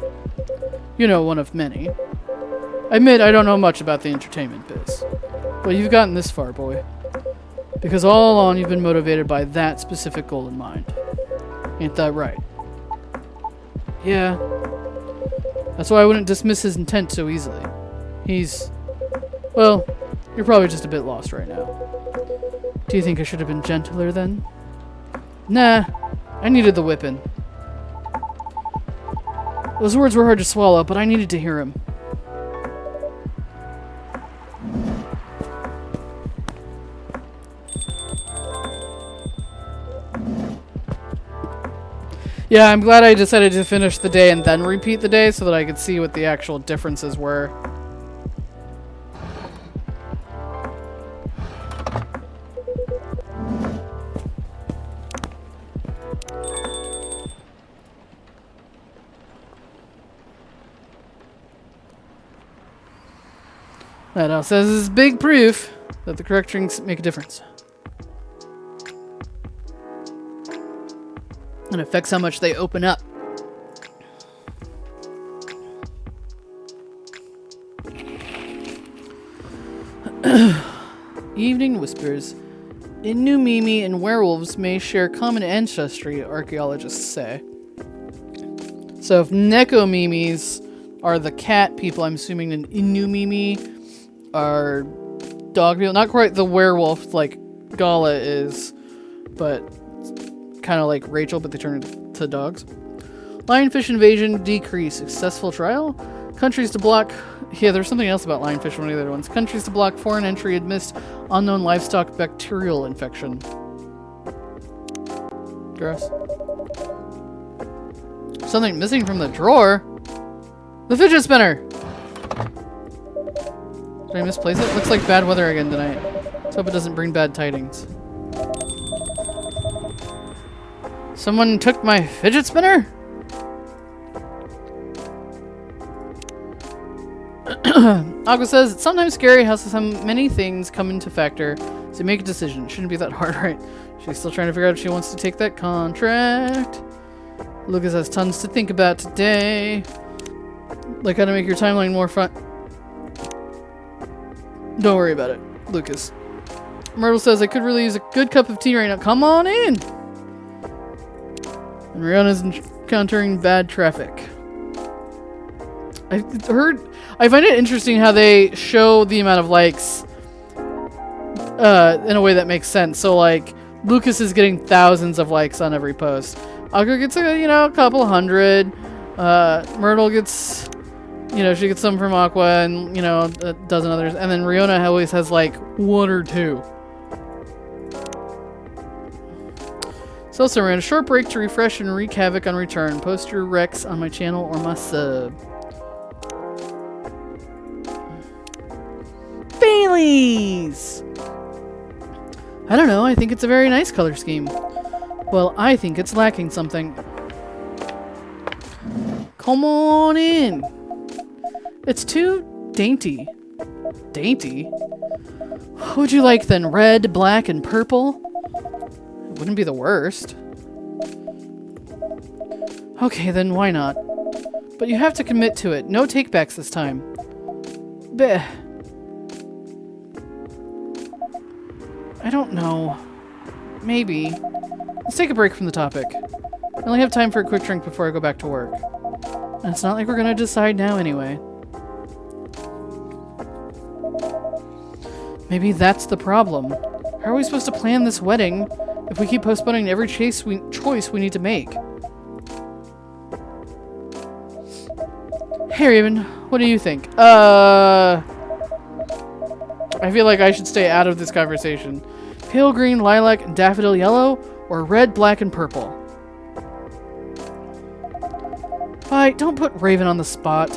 You know, one of many. I admit I don't know much about the entertainment biz. But you've gotten this far, boy. Because all along you've been motivated by that specific goal in mind. Ain't that right? Yeah. That's why I wouldn't dismiss his intent so easily. He's... Well, you're probably just a bit lost right now. Do you think I should have been gentler then? Nah, I needed the whipping. Those words were hard to swallow, but I needed to hear him. Yeah, I'm glad I decided to finish the day and then repeat the day so that I could see what the actual differences were. That now says is big proof that the correct drinks make a difference. And affects how much they open up. Evening whispers. Innu Mimi and werewolves may share common ancestry, archaeologists say. So if Neko Mimis are the cat people, I'm assuming an Innu Mimi are dog people. Not quite the werewolf like Gala is, but kind of like Rachel, but they turn into dogs. Lionfish invasion decrease. Successful trial. Countries to block... Yeah, there's something else about lionfish, one of the other ones. Countries to block foreign entry amidst unknown livestock bacterial infection. Gross. Something missing from the drawer? The fidget spinner! Did I misplace it? Looks like bad weather again tonight. Let's hope it doesn't bring bad tidings. Someone took my fidget spinner? Aqua says, it's sometimes scary how many things come into factor, so make a decision. It shouldn't be that hard, right? She's still trying to figure out if she wants to take that contract. Lucas has tons to think about today. Like how to make your timeline more fun. Don't worry about it, Lucas. Myrtle says, I could really use a good cup of tea right now. Come on in! And Rihanna's encountering bad traffic. I find it interesting how they show the amount of likes in a way that makes sense. So like Lucas is getting thousands of likes on every post. Aqua gets a couple hundred. Myrtle gets she gets some from Aqua and a dozen others, and then Rihanna always has like one or two. So also ran a short break to refresh and wreak havoc on return. Post your recs on my channel or my sub. Baileys! I don't know, I think it's a very nice color scheme. Well, I think it's lacking something. Come on in! It's too dainty. Dainty? What would you like then? Red, black, and purple? It wouldn't be the worst. Okay, then why not? But you have to commit to it. No takebacks this time. Bleh. I don't know. maybe. Let's take a break from the topic. I only have time for a quick drink before I go back to work. And it's not like we're gonna decide now anyway. Maybe that's the problem. How are we supposed to plan this wedding if we keep postponing every choice we need to make? Hey Raven, what do you think? I feel like I should stay out of this conversation. Pale green, lilac, and daffodil yellow, or red, black, and purple? Bye, don't put Raven on the spot.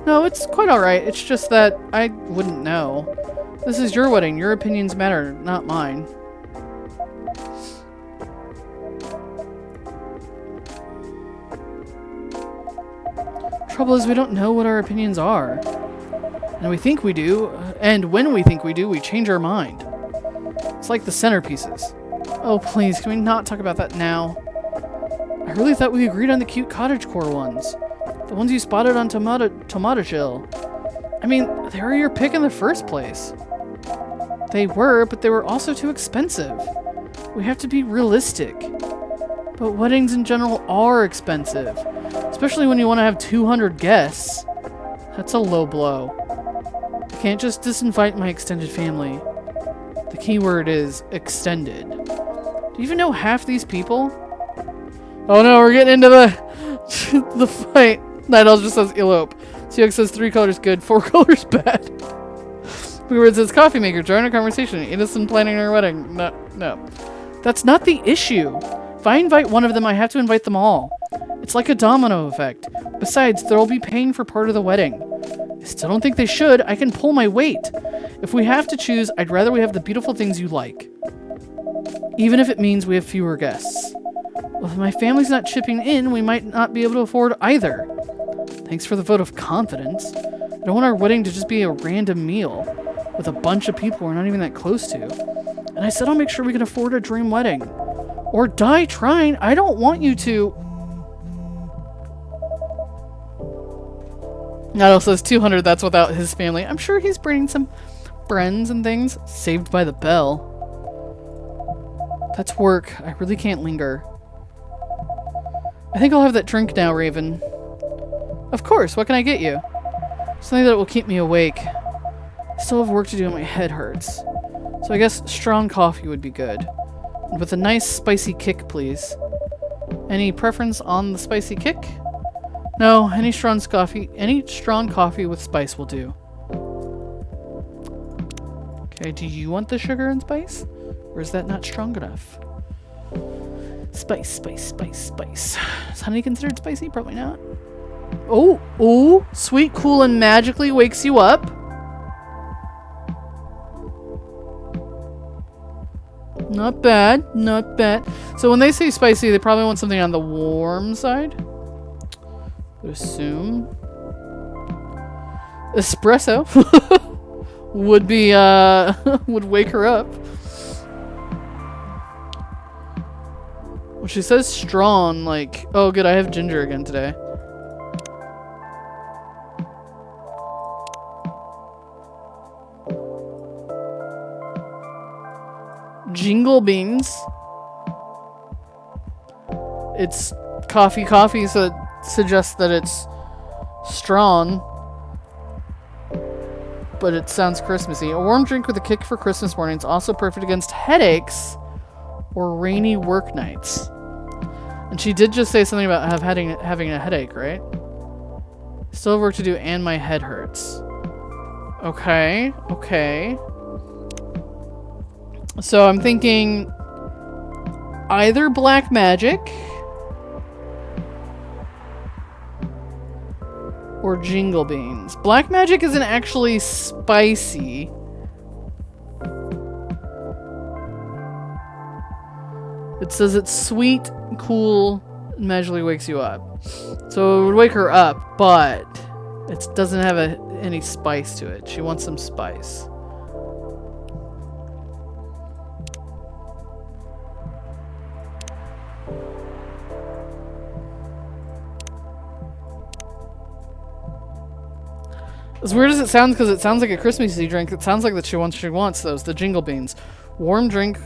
No, it's quite alright. It's just that I wouldn't know. This is your wedding. Your opinions matter, not mine. Trouble is we don't know what our opinions are. And we think we do, and when we think we do, we change our mind. It's like the centerpieces. Oh please, can we not talk about that now? I really thought we agreed on the cute cottagecore ones. The ones you spotted on Tomato Chill. I mean, they were your pick in the first place. They were, but they were also too expensive. We have to be realistic. But weddings in general are expensive. Especially when you want to have 200 guests. That's a low blow. I can't just disinvite my extended family. The key word is extended. Do you even know half these people? Oh no, we're getting into the the fight. Night Owl just says elope. CX says 3 colors good, 4 colors bad. Weird says coffee maker, join our conversation. Innocent planning our wedding. No. That's not the issue. If I invite one of them, I have to invite them all. It's like a domino effect. Besides, they'll be paying for part of the wedding. I still don't think they should. I can pull my weight. If we have to choose, I'd rather we have the beautiful things you like. Even if it means we have fewer guests. Well, if my family's not chipping in, we might not be able to afford either. Thanks for the vote of confidence. I don't want our wedding to just be a random meal with a bunch of people we're not even that close to. And I said I'll make sure we can afford a dream wedding. Or die trying. I don't want you to. Naddle says 200, that's without his family. I'm sure he's bringing some friends and things. Saved by the Bell. That's work. I really can't linger. I think I'll have that drink now, Raven. Of course, what can I get you? Something that will keep me awake. I still have work to do and my head hurts. So I guess strong coffee would be good. And with a nice spicy kick, please. Any preference on the spicy kick? No, any strong coffee with spice will do. Okay, do you want the sugar and spice? Or is that not strong enough? Spice. Is honey considered spicy? Probably not. Oh, sweet, cool, and magically wakes you up. Not bad. So when they say spicy, they probably want something on the warm side. I would assume. Espresso would be, would wake her up. Well, she says strong, like, oh good, I have ginger again today. Jingle beans. It's coffee, so it suggests that it's strong. But it sounds Christmassy. A warm drink with a kick for Christmas mornings, also perfect against headaches or rainy work nights. And she did just say something about having a headache, right? Still have work to do and my head hurts. Okay. So I'm thinking either black magic or jingle beans. Black magic isn't actually spicy. It says it's sweet, cool, and magically wakes you up. So it would wake her up, but it doesn't have any spice to it. She wants some spice. As weird as it sounds, because it sounds like a Christmassy drink, it sounds like that she wants those, the jingle beans. Warm drink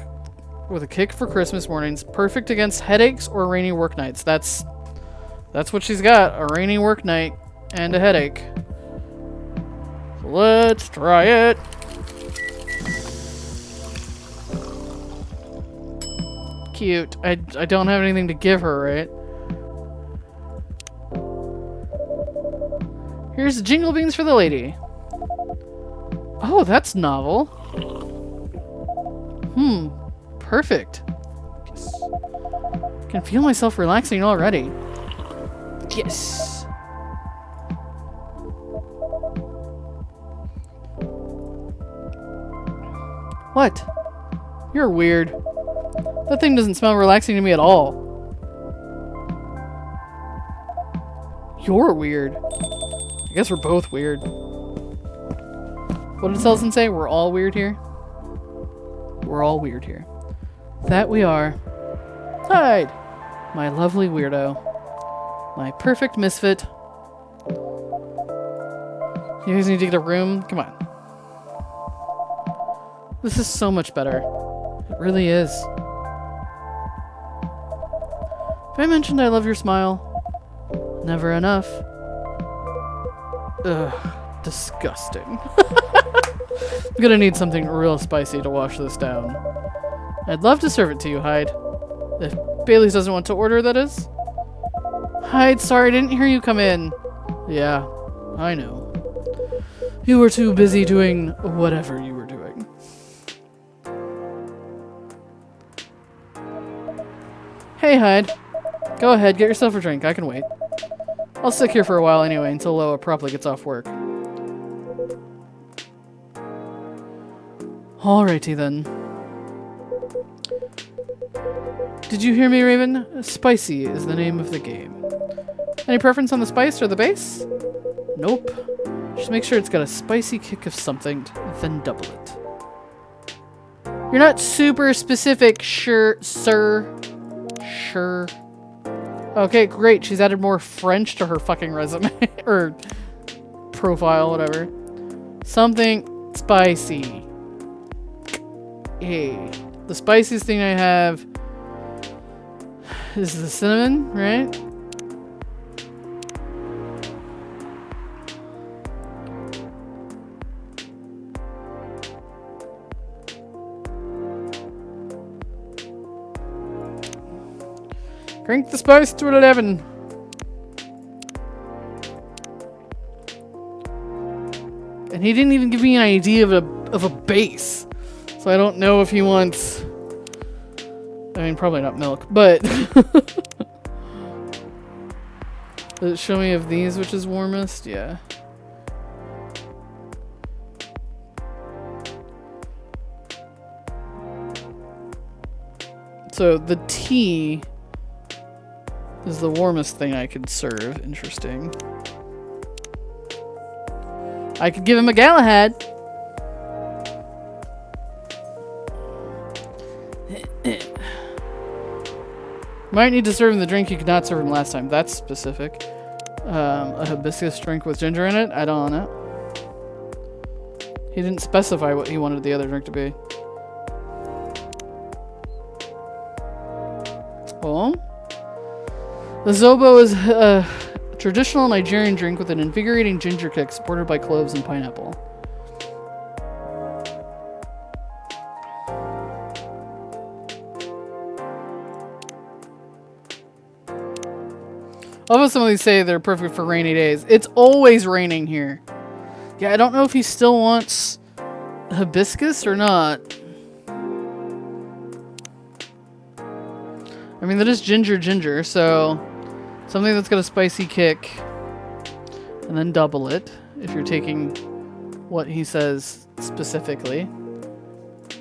with a kick for Christmas mornings. Perfect against headaches or rainy work nights. That's what she's got. A rainy work night and a headache. So let's try it. Cute. I don't have anything to give her, right? Here's the jingle beans for the lady. Oh, that's novel. Perfect. Yes. Can feel myself relaxing already. Yes. What? You're weird. That thing doesn't smell relaxing to me at all. You're weird. I guess we're both weird. What did Selson say? We're all weird here? We're all weird here. That we are. Hide! My lovely weirdo. My perfect misfit. You guys need to get a room? Come on. This is so much better. It really is. Have I mentioned I love your smile? Never enough. Ugh. Disgusting. I'm gonna need something real spicy to wash this down. I'd love to serve it to you, Hyde. If Bailey's doesn't want to order, that is. Hyde, sorry, I didn't hear you come in. Yeah, I know. You were too busy doing whatever you were doing. Hey, Hyde. Go ahead, get yourself a drink. I can wait. I'll stick here for a while anyway, until Loa properly gets off work. Alrighty then. Did you hear me, Raven? Spicy is the name of the game. Any preference on the spice or the base? Nope. Just make sure it's got a spicy kick of something, then double it. You're not super specific, sure, sir. Sure. Okay, great. She's added more French to her fucking resume. Or profile, whatever. Something spicy. Hey. The spiciest thing I have is the cinnamon, right? Crank the spice to 11. And he didn't even give me an idea of a base. So I don't know if he wants... I mean, probably not milk, but... Does it show me of these which is warmest? Yeah. So the tea is the warmest thing I could serve. Interesting. I could give him a Galahad. Might need to serve him the drink you could not serve him last time. That's specific. A hibiscus drink with ginger in it? I don't know. He didn't specify what he wanted the other drink to be. Oh? The Zobo is a traditional Nigerian drink with an invigorating ginger kick supported by cloves and pineapple. Although some of these say they're perfect for rainy days. It's always raining here. Yeah, I don't know if he still wants hibiscus or not. I mean, that is ginger, so something that's got a spicy kick. And then double it, if you're taking what he says specifically.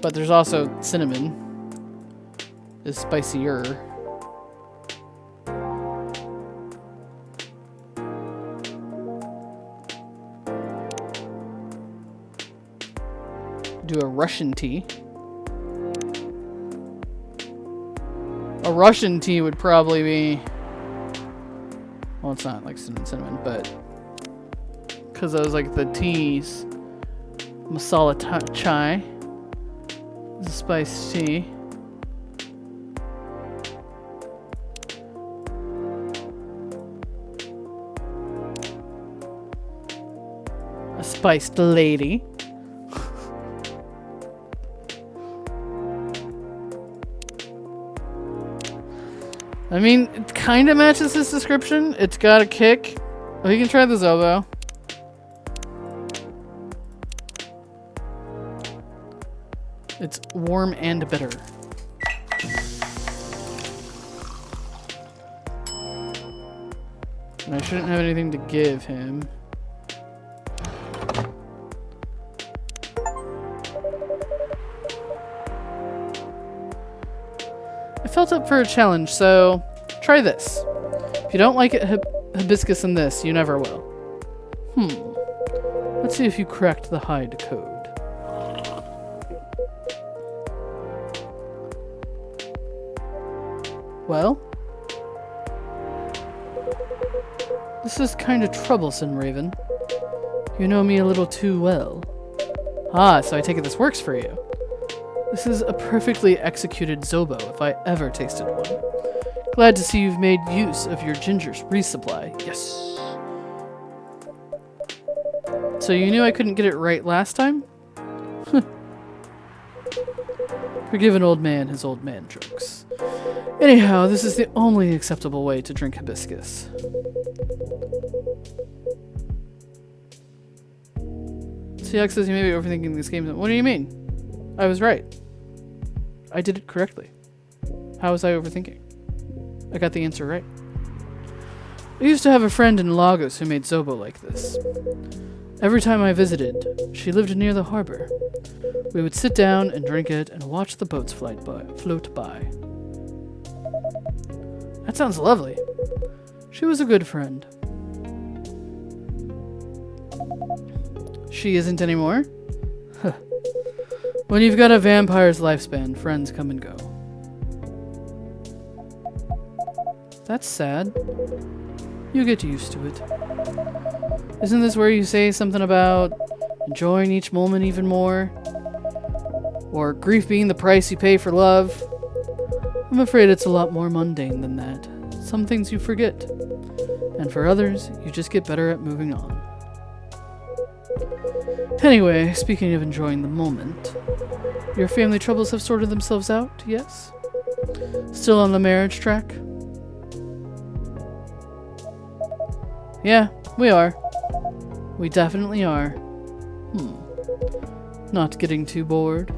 But there's also cinnamon. Is spicier. Do a Russian tea. A Russian tea would probably be... Well, it's not like cinnamon, but... Because those like the teas. Masala chai. The spiced tea. spiced lady. I mean, it kind of matches his description. It's got a kick. We can try the Zobo. It's warm and bitter. And I shouldn't have anything to give him. I felt up for a challenge, so try this. If you don't like it, hibiscus in this, you never will. Let's see if you cracked the hide code. Well? This is kind of troublesome, Raven. You know me a little too well. Ah, so I take it this works for you. This is a perfectly executed Zobo, if I ever tasted one. Glad to see you've made use of your ginger's resupply. Yes. So you knew I couldn't get it right last time? Forgive an old man his old man jokes. Anyhow, this is the only acceptable way to drink hibiscus. CX says you may be overthinking these games. What do you mean? I was right. I did it correctly. How was I overthinking? I got the answer right. I used to have a friend in Lagos who made Zobo like this. Every time I visited, she lived near the harbor. We would sit down and drink it and watch the boats float by. That sounds lovely. She was a good friend. She isn't anymore? When you've got a vampire's lifespan, friends come and go. That's sad. You get used to it. Isn't this where you say something about enjoying each moment even more? Or grief being the price you pay for love? I'm afraid it's a lot more mundane than that. Some things you forget. And for others, you just get better at moving on. Anyway, speaking of enjoying the moment, your family troubles have sorted themselves out, yes? Still on the marriage track? Yeah, we are. We definitely are. Not getting too bored.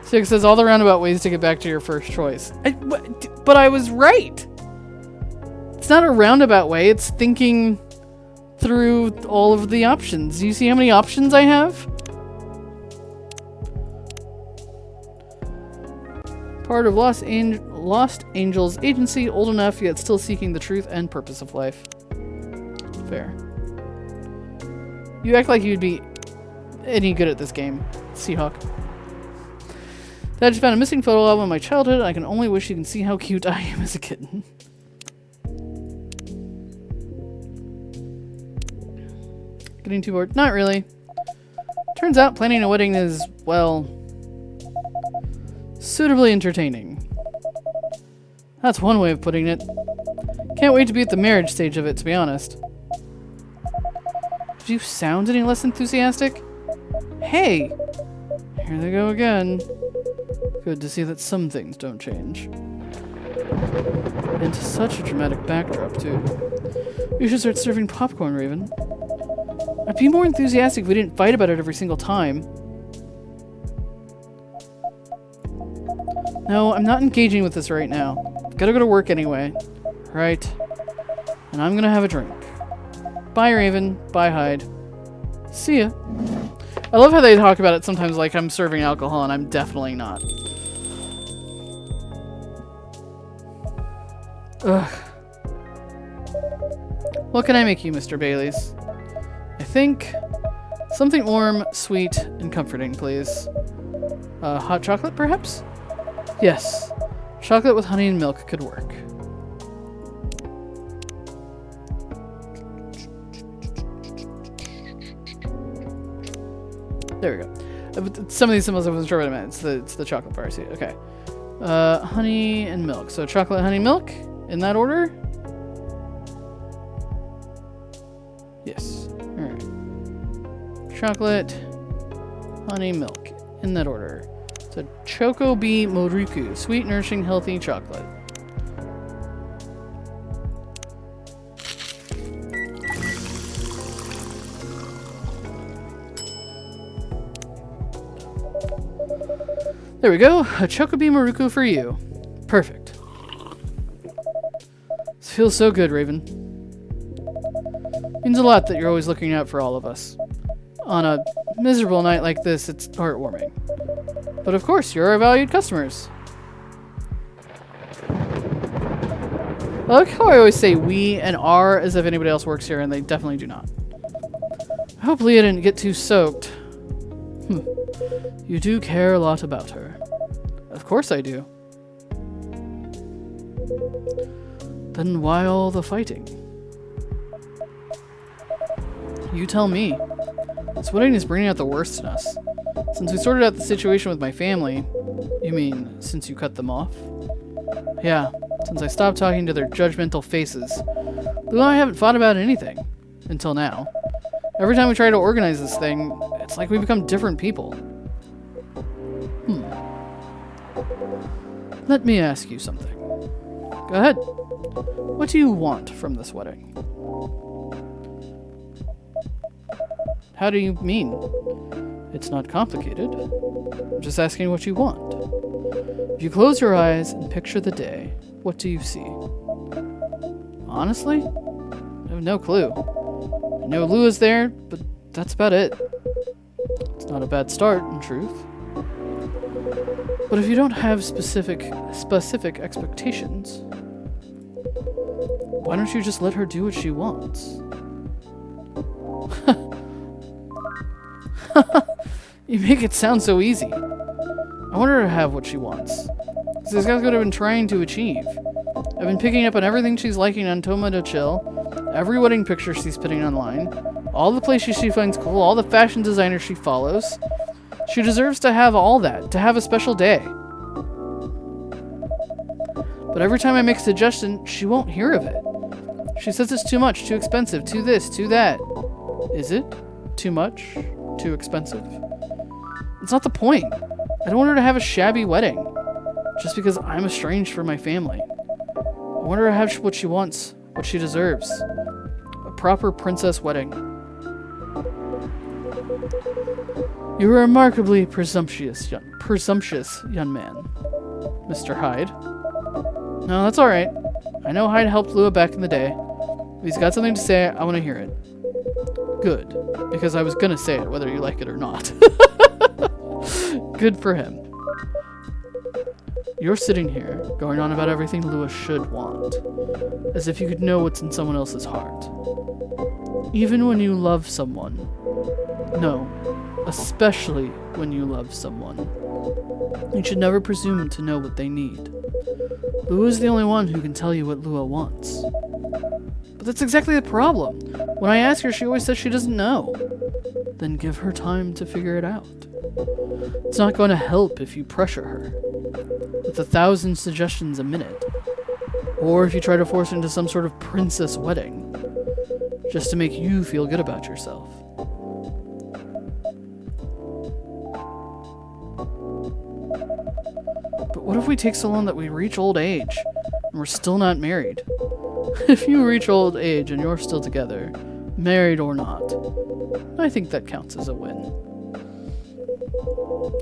Six says all the roundabout ways to get back to your first choice. But I was right. It's not a roundabout way. It's thinking through all of the options. Do you see how many options I have? Part of Lost Angels agency, old enough yet still seeking the truth and purpose of life. Fair. You act like you'd be any good at this game, Seahawk. I just found a missing photo album of my childhood, and I can only wish you can see how cute I am as a kitten. Getting too bored? Not really. Turns out planning a wedding is, well, suitably entertaining. That's one way of putting it. Can't wait to be at the marriage stage of it, to be honest. Did you sound any less enthusiastic? Hey! Here they go again. Good to see that some things don't change. And such a dramatic backdrop, too. We should start serving popcorn, Raven. I'd be more enthusiastic if we didn't fight about it every single time. No, I'm not engaging with this right now. Gotta go to work anyway. Right. And I'm gonna have a drink. Bye, Raven. Bye, Hyde. See ya. I love how they talk about it sometimes like I'm serving alcohol, and I'm definitely not. Ugh. What can I make you, Mr. Bailey's? I think something warm, sweet, and comforting, please. Hot chocolate, perhaps? Yes. Chocolate with honey and milk could work. There we go. Some of these symbols I wasn't sure what I meant. It's the chocolate bar. See, okay. Honey and milk. So chocolate, honey, milk in that order. chocolate, honey, milk. In that order. It's a Choco Bee Moruku. Sweet, nourishing, healthy chocolate. There we go. A Choco Bee Moruku for you. Perfect. This feels so good, Raven. Means a lot that you're always looking out for all of us. On a miserable night like this, it's heartwarming. But of course, you're our valued customers. I like how I always say we and our as if anybody else works here, and they definitely do not. I hope Leah didn't get too soaked. You do care a lot about her. Of course I do. Then why all the fighting? You tell me. This wedding is bringing out the worst in us. Since we sorted out the situation with my family... You mean, since you cut them off? Yeah, since I stopped talking to their judgmental faces. Lou and I haven't fought about anything. Until now. Every time we try to organize this thing, it's like we become different people. Let me ask you something. Go ahead. What do you want from this wedding? How do you mean? It's not complicated. I'm just asking what you want. If you close your eyes and picture the day, what do you see? Honestly, I have no clue. I know Lou is there, but that's about it. It's not a bad start, in truth. But if you don't have specific expectations, why don't you just let her do what she wants? You make it sound so easy. I want her to have what she wants. This guy's what I've been trying to achieve. I've been picking up on everything she's liking on Toma to Chill, every wedding picture she's putting online, all the places she finds cool, all the fashion designers she follows. She deserves to have all that, to have a special day. But every time I make a suggestion, she won't hear of it. She says it's too much, too expensive, too this, too that. Is it? Too much? Too expensive? It's not the point. I don't want her to have a shabby wedding, just because I'm estranged from my family. I want her to have what she wants, what she deserves. A proper princess wedding. You're a remarkably presumptuous young man, Mr. Hyde. No, that's alright. I know Hyde helped Lua back in the day. If he's got something to say, I want to hear it. Good. Because I was gonna say it, whether you like it or not. Good for him. You're sitting here, going on about everything Lua should want. As if you could know what's in someone else's heart. Even when you love someone. No. Especially when you love someone. You should never presume to know what they need. Lua is the only one who can tell you what Lua wants. But that's exactly the problem. When I ask her, she always says she doesn't know. Then give her time to figure it out. It's not going to help if you pressure her with 1,000 suggestions a minute. Or if you try to force her into some sort of princess wedding. Just to make you feel good about yourself. But what if we take so long that we reach old age and we're still not married? If you reach old age and you're still together, married or not, I think that counts as a win.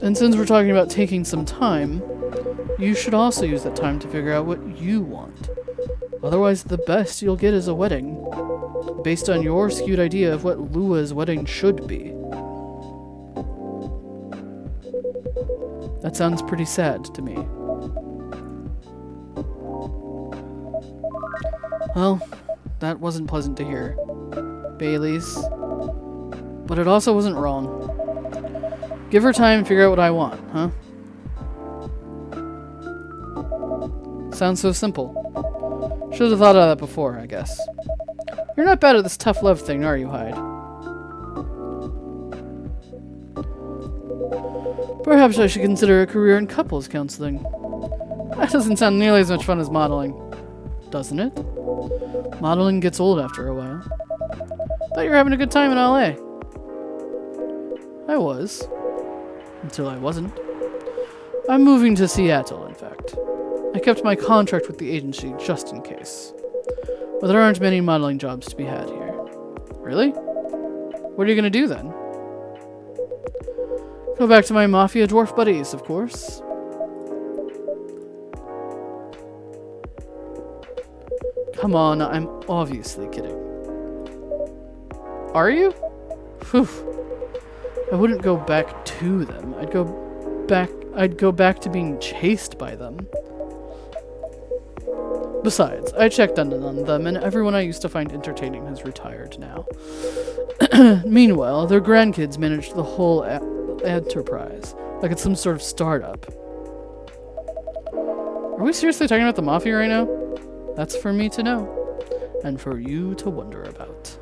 And since we're talking about taking some time, you should also use that time to figure out what you want. Otherwise, the best you'll get is a wedding, based on your skewed idea of what Lua's wedding should be. That sounds pretty sad to me. Well, that wasn't pleasant to hear, Bailey's. But it also wasn't wrong. Give her time and figure out what I want, huh? Sounds so simple. Should have thought of that before, I guess. You're not bad at this tough love thing, are you, Hyde? Perhaps I should consider a career in couples counseling. That doesn't sound nearly as much fun as modeling, doesn't it? Modeling gets old after a while. Thought you were having a good time in LA. I was. Until I wasn't. I'm moving to Seattle, in fact. I kept my contract with the agency just in case. But there aren't many modeling jobs to be had here. Really? What are you gonna do then? Go back to my mafia dwarf buddies, of course. Come on, I'm obviously kidding. Are you? Phew. I wouldn't go back to them. I'd go back to being chased by them. Besides, I checked on them, and everyone I used to find entertaining has retired now. Meanwhile, their grandkids manage the whole enterprise, like it's some sort of startup. Are we seriously talking about the mafia right now? That's for me to know, and for you to wonder about.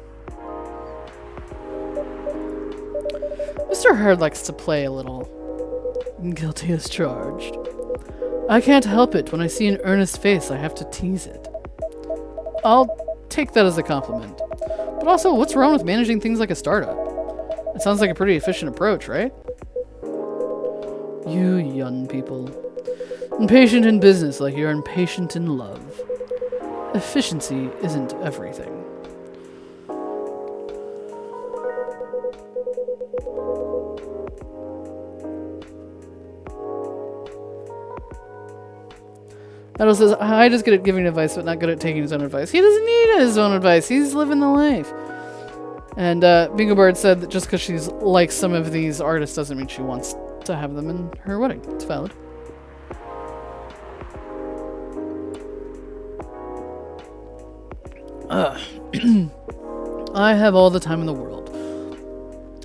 Mr. Hurd likes to play a little guilty as charged. I can't help it. When I see an earnest face, I have to tease it. I'll take that as a compliment. But also, what's wrong with managing things like a startup? It sounds like a pretty efficient approach, right? You young people. Impatient in business like you're impatient in love. Efficiency isn't everything. Metal says, Hyde is good at giving advice, but not good at taking his own advice. He doesn't need his own advice. He's living the life. And Bingo Bird said that just because she's like some of these artists doesn't mean she wants to have them in her wedding. It's valid. I have all the time in the world.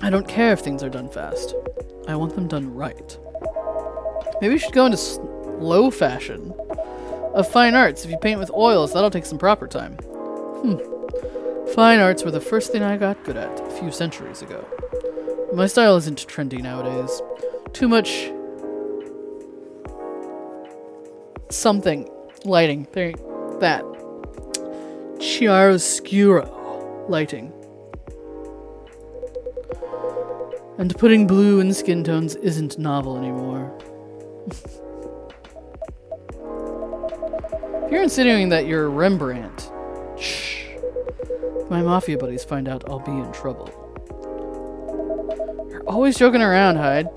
I don't care if things are done fast. I want them done right. Maybe you should go into slow fashion. Of fine arts, if you paint with oils, that'll take some proper time. Fine arts were the first thing I got good at a few centuries ago. My style isn't trendy nowadays. Too much something lighting. There, that chiaroscuro lighting. And putting blue in skin tones isn't novel anymore. If you're insinuating that you're Rembrandt, shh. If my mafia buddies find out, I'll be in trouble. You're always joking around, Hyde.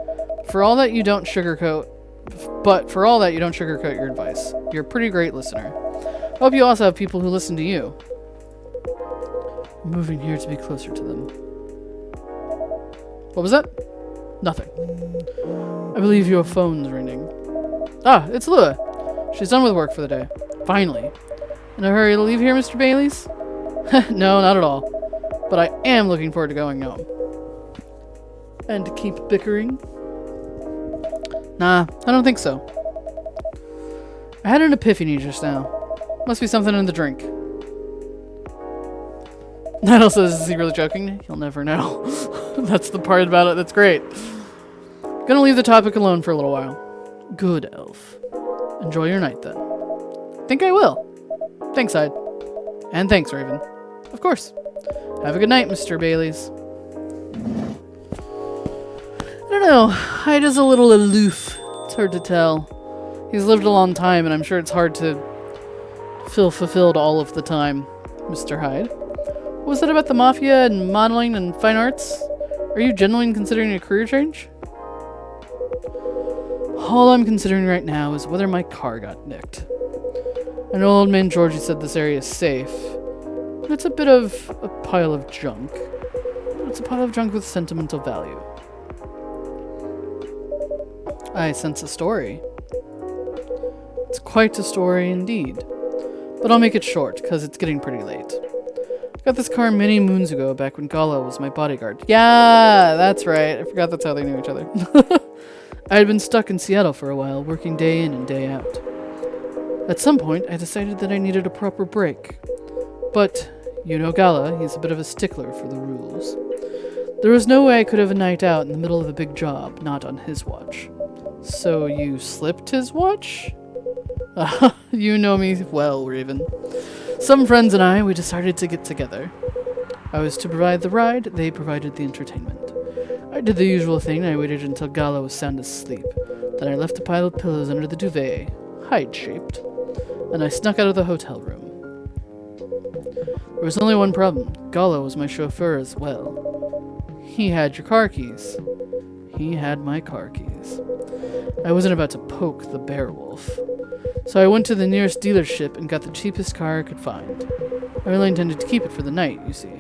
For all that you don't sugarcoat your advice. You're a pretty great listener. Hope you also have people who listen to you. I'm moving here to be closer to them. What was that? Nothing. I believe your phone's ringing. Ah, it's Lua. She's done with work for the day. Finally. In a hurry to leave here, Mr. Baileys? No, not at all. But I am looking forward to going home. And to keep bickering? Nah, I don't think so. I had an epiphany just now. Must be something in the drink. Nettle says, is he really joking? You'll never know. That's the part about it that's great. Gonna leave the topic alone for a little while. Good, Elf. Enjoy your night, then. Think I will. Thanks, Hyde. And thanks, Raven. Of course. Have a good night, Mr. Baileys. I don't know. Hyde is a little aloof. It's hard to tell. He's lived a long time, and I'm sure it's hard to feel fulfilled all of the time, Mr. Hyde. What was that about the mafia and modeling and fine arts? Are you genuinely considering a career change? All I'm considering right now is whether my car got nicked. I know old man Georgie said this area is safe, but it's a bit of a pile of junk. It's a pile of junk with sentimental value. I sense a story. It's quite a story indeed. But I'll make it short, because it's getting pretty late. I got this car many moons ago, back when Gala was my bodyguard. Yeah, that's right. I forgot that's how they knew each other. I had been stuck in Seattle for a while, working day in and day out. At some point, I decided that I needed a proper break. But, you know Gala, he's a bit of a stickler for the rules. There was no way I could have a night out in the middle of a big job, not on his watch. So you slipped his watch? You know me well, Raven. Some friends and I, we decided to get together. I was to provide the ride, they provided the entertainment. I I did the usual thing. I waited until Gala was sound asleep. Then I left a pile of pillows under the duvet, hide-shaped, and I snuck out of the hotel room. There was only one problem. Gala was my chauffeur as well. He had your car keys. He had my car keys. I wasn't about to poke the beowulf. So I went to the nearest dealership and got the cheapest car I could find. I really intended to keep it for the night, you see.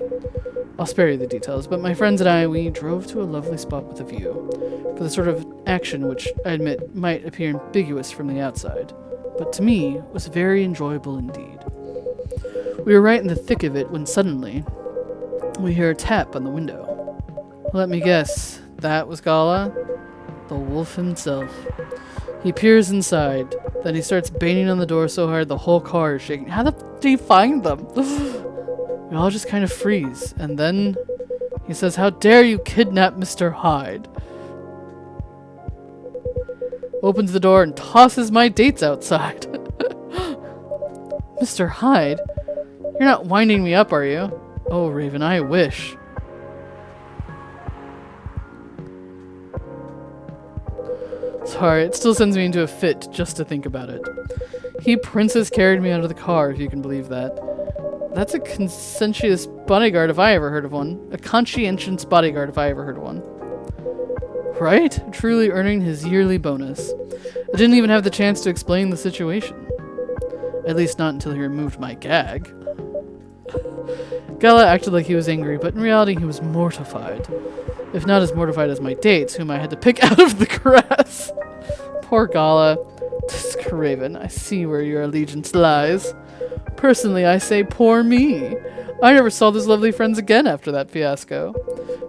I'll spare you the details, but my friends and I, we drove to a lovely spot with a view, for the sort of action which, I admit, might appear ambiguous from the outside, but to me was very enjoyable indeed. We were right in the thick of it when suddenly we hear a tap on the window. Let me guess, that was Gala? The wolf himself. He peers inside, then he starts banging on the door so hard the whole car is shaking. How the f do you find them? We all just kind of freeze, and then he says, "How dare you kidnap Mr. Hyde?" Opens the door and tosses my dates outside. Mr. Hyde? You're not winding me up, are you? Oh, Raven, I wish. Sorry, it still sends me into a fit just to think about it. He princess carried me out of the car, if you can believe that. That's a conscientious bodyguard if I ever heard of one. A conscientious bodyguard if I ever heard of one. Right? Truly earning his yearly bonus. I didn't even have the chance to explain the situation. At least not until he removed my gag. Gala acted like he was angry, but in reality he was mortified. If not as mortified as my dates, whom I had to pick out of the grass. Poor Gala. Raven, I see where your allegiance lies. Personally, I say poor me. I never saw those lovely friends again after that fiasco.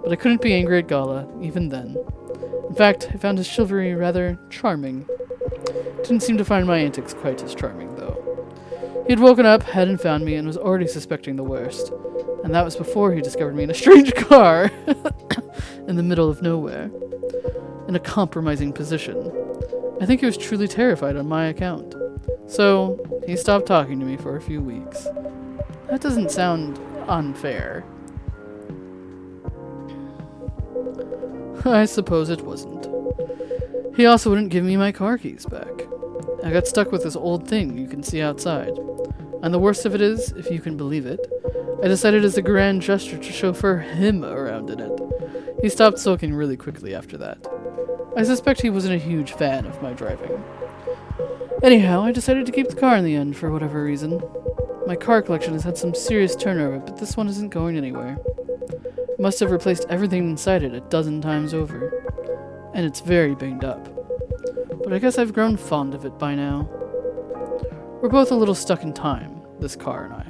But I couldn't be angry at Gala, even then. In fact, I found his chivalry rather charming. Didn't seem to find my antics quite as charming, though. He had woken up, hadn't found me, and was already suspecting the worst. And that was before he discovered me in a strange car. In the middle of nowhere. In a compromising position. I think he was truly terrified on my account. So, he stopped talking to me for a few weeks. That doesn't sound unfair. I suppose it wasn't. He also wouldn't give me my car keys back. I got stuck with this old thing you can see outside. And the worst of it is, if you can believe it, I decided as a grand gesture to chauffeur him around in it. He stopped sulking really quickly after that. I suspect he wasn't a huge fan of my driving. Anyhow, I decided to keep the car in the end for whatever reason. My car collection has had some serious turnover, but this one isn't going anywhere. I must have replaced everything inside it a dozen times over. And it's very banged up. But I guess I've grown fond of it by now. We're both a little stuck in time, this car and I.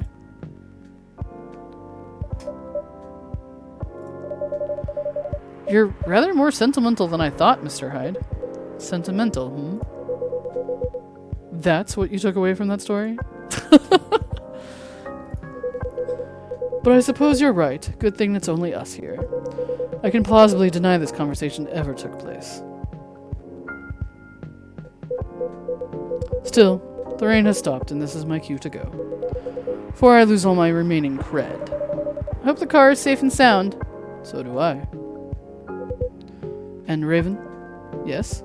You're rather more sentimental than I thought, Mr. Hyde. Sentimental, hmm? That's what you took away from that story? But I suppose you're right. Good thing it's only us here. I can plausibly deny this conversation ever took place. Still, the rain has stopped and this is my cue to go. Before I lose all my remaining cred. I hope the car is safe and sound. So do I. And Raven? Yes?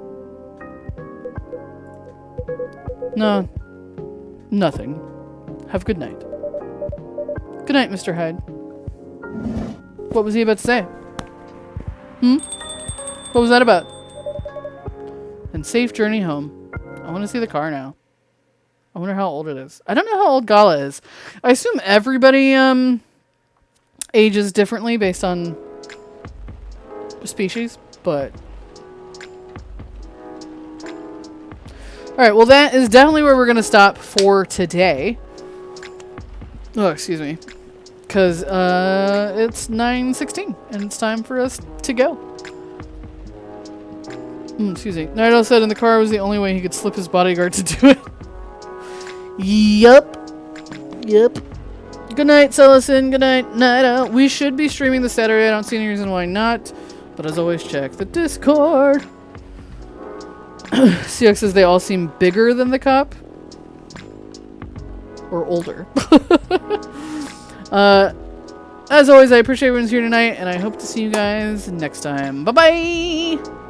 No. Nothing. Have a good night. Good night, Mr. Hyde. What was he about to say? What was that about? And safe journey home. I want to see the car now. I wonder how old it is. I don't know how old Gala is. I assume everybody ages differently based on species, but alright, well that is definitely where we're going to stop for today. Oh, excuse me. Because it's 9:16 and it's time for us to go. Excuse me. Naruto said in the car was the only way he could slip his bodyguard to do it. Yup. Good night, Cellison. Good night, Naruto. We should be streaming this Saturday. I don't see any reason why not. But as always, check the Discord. CX says they all seem bigger than the cop. Or older. As always, I appreciate everyone's here tonight, and I hope to see you guys next time. Bye-bye!